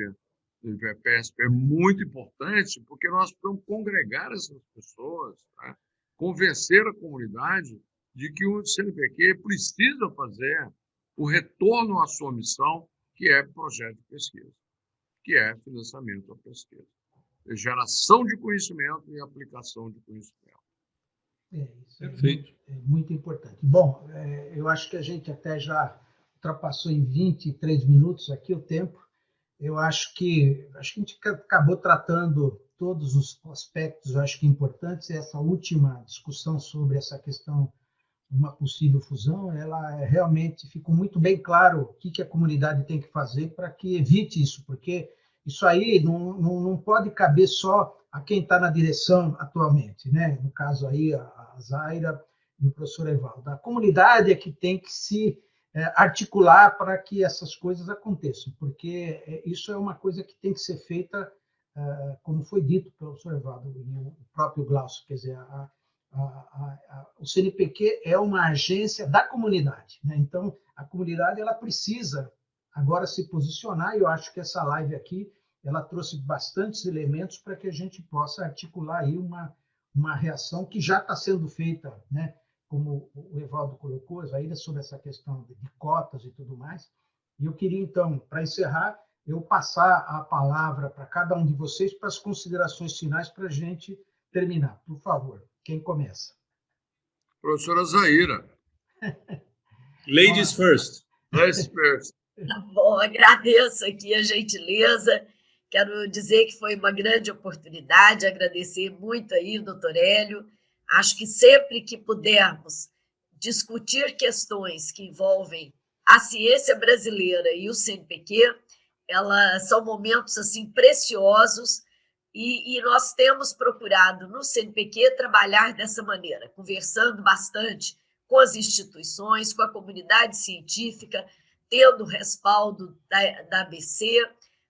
do IVEPESP, é muito importante, porque nós precisamos congregar essas pessoas, tá? Convencer a comunidade de que o CNPq precisa fazer o retorno à sua missão, que é projeto de pesquisa, que é financiamento da pesquisa, geração de conhecimento e aplicação de conhecimento.
Isso é muito importante. Bom, eu acho que a gente até já ultrapassou em 23 minutos aqui o tempo. Eu acho que a gente acabou tratando todos os aspectos, eu acho que importantes. Essa última discussão sobre essa questão de uma possível fusão, ela realmente ficou muito bem claro o que a comunidade tem que fazer para que evite isso, porque isso aí não pode caber só a quem está na direção atualmente, né? No caso aí, a Zaira e o professor Evaldo. A comunidade é que tem que se articular para que essas coisas aconteçam, porque isso é uma coisa que tem que ser feita, como foi dito pelo professor Evaldo e o próprio Glaucio, quer dizer, o CNPq é uma agência da comunidade, né? Então, a comunidade ela precisa agora se posicionar, e eu acho que essa live aqui ela trouxe bastantes elementos para que a gente possa articular aí uma reação que já está sendo feita, né? Como o Evaldo colocou, ainda sobre essa questão de cotas e tudo mais. E eu queria, então, para encerrar, eu passar a palavra para cada um de vocês para as considerações finais para a gente terminar. Por favor, quem começa?
Professora Zaira.
Ladies first.
Ladies first.
Tá bom, agradeço aqui a gentileza. Quero dizer que foi uma grande oportunidade, agradecer muito aí o doutor Hélio. Acho que sempre que pudermos discutir questões que envolvem a ciência brasileira e o CNPq, elas são momentos assim preciosos e nós temos procurado no CNPq trabalhar dessa maneira, conversando bastante com as instituições, com a comunidade científica, tendo o respaldo da ABC,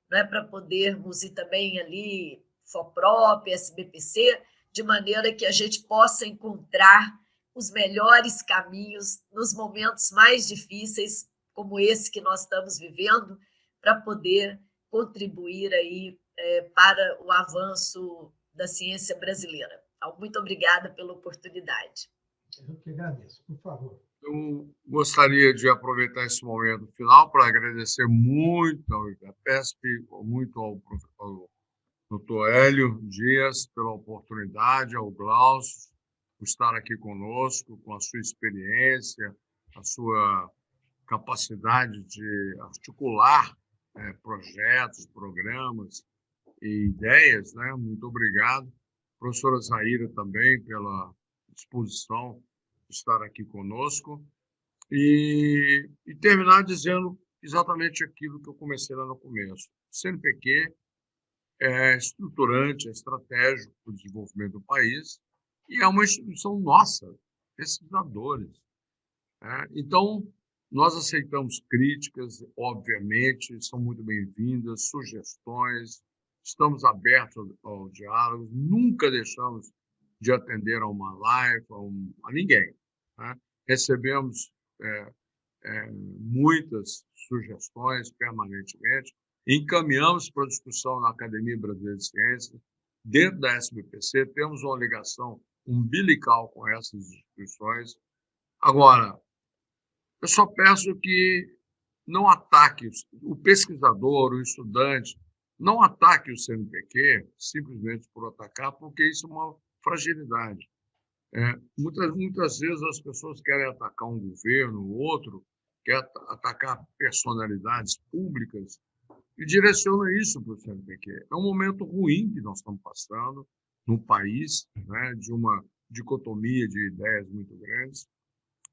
né, para podermos ir também ali, FOPROP, SBPC, de maneira que a gente possa encontrar os melhores caminhos nos momentos mais difíceis, como esse que nós estamos vivendo, para poder contribuir aí para o avanço da ciência brasileira. Então, muito obrigada pela oportunidade.
Eu que agradeço, por favor.
Eu gostaria de aproveitar esse momento final para agradecer muito ao IVEPESP, muito ao professor Dr. Hélio Dias pela oportunidade, ao Glaucio por estar aqui conosco, com a sua experiência, a sua capacidade de articular projetos, programas e ideias, né? Muito obrigado. Professora Zaira também pela disposição de estar aqui conosco. E terminar dizendo exatamente aquilo que eu comecei lá no começo. O CNPq é estruturante, é estratégico para o desenvolvimento do país e é uma instituição nossa, pesquisadores. Né? Então, nós aceitamos críticas, obviamente, são muito bem-vindas, sugestões, estamos abertos ao diálogo, nunca deixamos de atender a uma live, a ninguém. Né? Recebemos muitas sugestões permanentemente, encaminhamos para discussão na Academia Brasileira de Ciências, dentro da SBPC, temos uma ligação umbilical com essas instituições. Agora, eu só peço que não ataque o pesquisador, o estudante, não ataque o CNPq simplesmente por atacar, porque isso é uma fragilidade. Muitas vezes as pessoas querem atacar um governo, o outro, quer atacar personalidades públicas e direciona isso para o CNPq. É um momento ruim que nós estamos passando no país, né, de uma dicotomia de ideias muito grandes.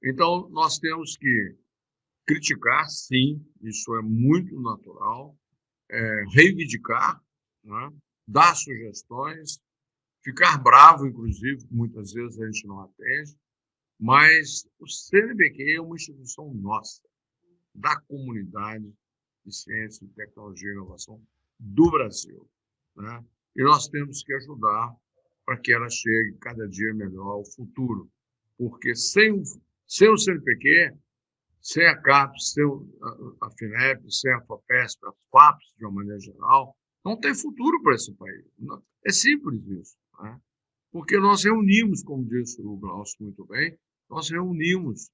Então, nós temos que criticar, sim, isso é muito natural, reivindicar, né, dar sugestões, ficar bravo, inclusive, muitas vezes a gente não atende, mas o CNPq é uma instituição nossa, da comunidade de ciência, de tecnologia e inovação do Brasil. Né? E nós temos que ajudar para que ela chegue cada dia melhor ao futuro, porque sem o CNPq, sem a CAPES, sem a FINEP, sem a FAPESP, as FAPES, de uma maneira geral, não tem futuro para esse país. É simples isso. Né? Porque nós reunimos, como disse o Glaucio muito bem, nós reunimos,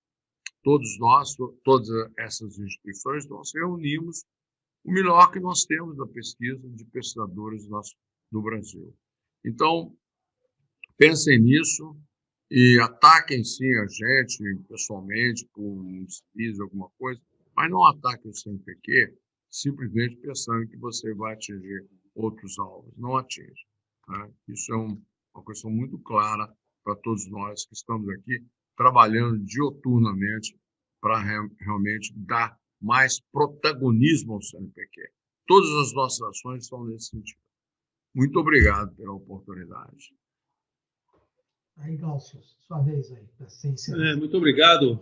todos nós, todas essas instituições, nós reunimos o melhor que nós temos da pesquisa de pesquisadores do Brasil. Então, pensem nisso e ataquem sim a gente pessoalmente por um deslize, alguma coisa, mas não ataquem o CNPq simplesmente pensando que você vai atingir outros alvos. Não atinge. Né? Isso é uma questão muito clara para todos nós que estamos aqui trabalhando dioturnamente para realmente dar mais protagonismo ao CNPq. Todas as nossas ações estão nesse sentido. Muito obrigado pela oportunidade.
Aí, Glaucio, sua vez aí.
Muito obrigado,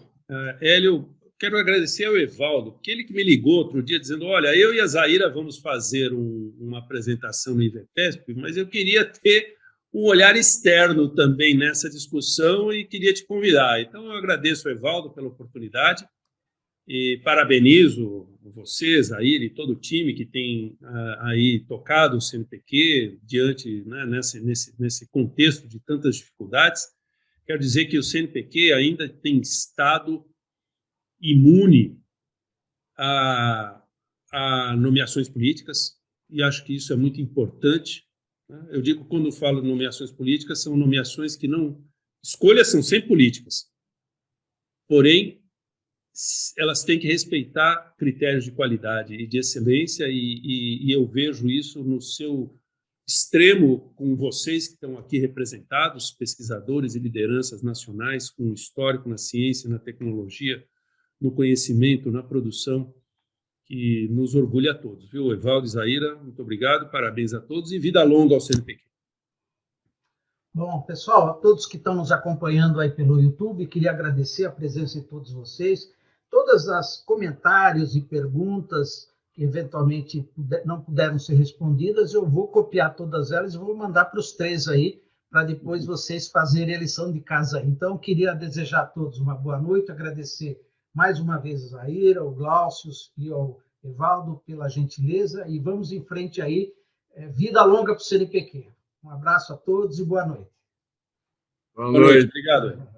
Hélio. Quero agradecer ao Evaldo, porque ele que me ligou outro dia dizendo, olha, eu e a Zaira vamos fazer uma apresentação no IVPESP, mas eu queria ter um olhar externo também nessa discussão e queria te convidar. Então, eu agradeço ao Evaldo pela oportunidade e parabenizo você, Zaira, e todo o time que tem aí tocado o CNPq diante, né, nesse contexto de tantas dificuldades. Quero dizer que o CNPq ainda tem estado imune a nomeações políticas, e acho que isso é muito importante. Eu digo, quando falo de nomeações políticas, são nomeações que não... Escolhas são sempre políticas, porém, elas têm que respeitar critérios de qualidade e de excelência, e eu vejo isso no seu extremo com vocês que estão aqui representados, pesquisadores e lideranças nacionais com histórico na ciência, na tecnologia, no conhecimento, na produção, que nos orgulha a todos. Viu, Evaldo e Zaira, muito obrigado, parabéns a todos e vida longa ao CNPq.
Bom, pessoal, a todos que estão nos acompanhando aí pelo YouTube, queria agradecer a presença de todos vocês, todas as comentários e perguntas que eventualmente não puderam ser respondidas, eu vou copiar todas elas e vou mandar para os três aí, para depois vocês fazerem a lição de casa aí. Então, queria desejar a todos uma boa noite, agradecer mais uma vez a Zaira, ao Glaucio e ao Evaldo pela gentileza, e vamos em frente aí, vida longa para o CNPq. Um abraço a todos e boa noite.
Boa noite, obrigado.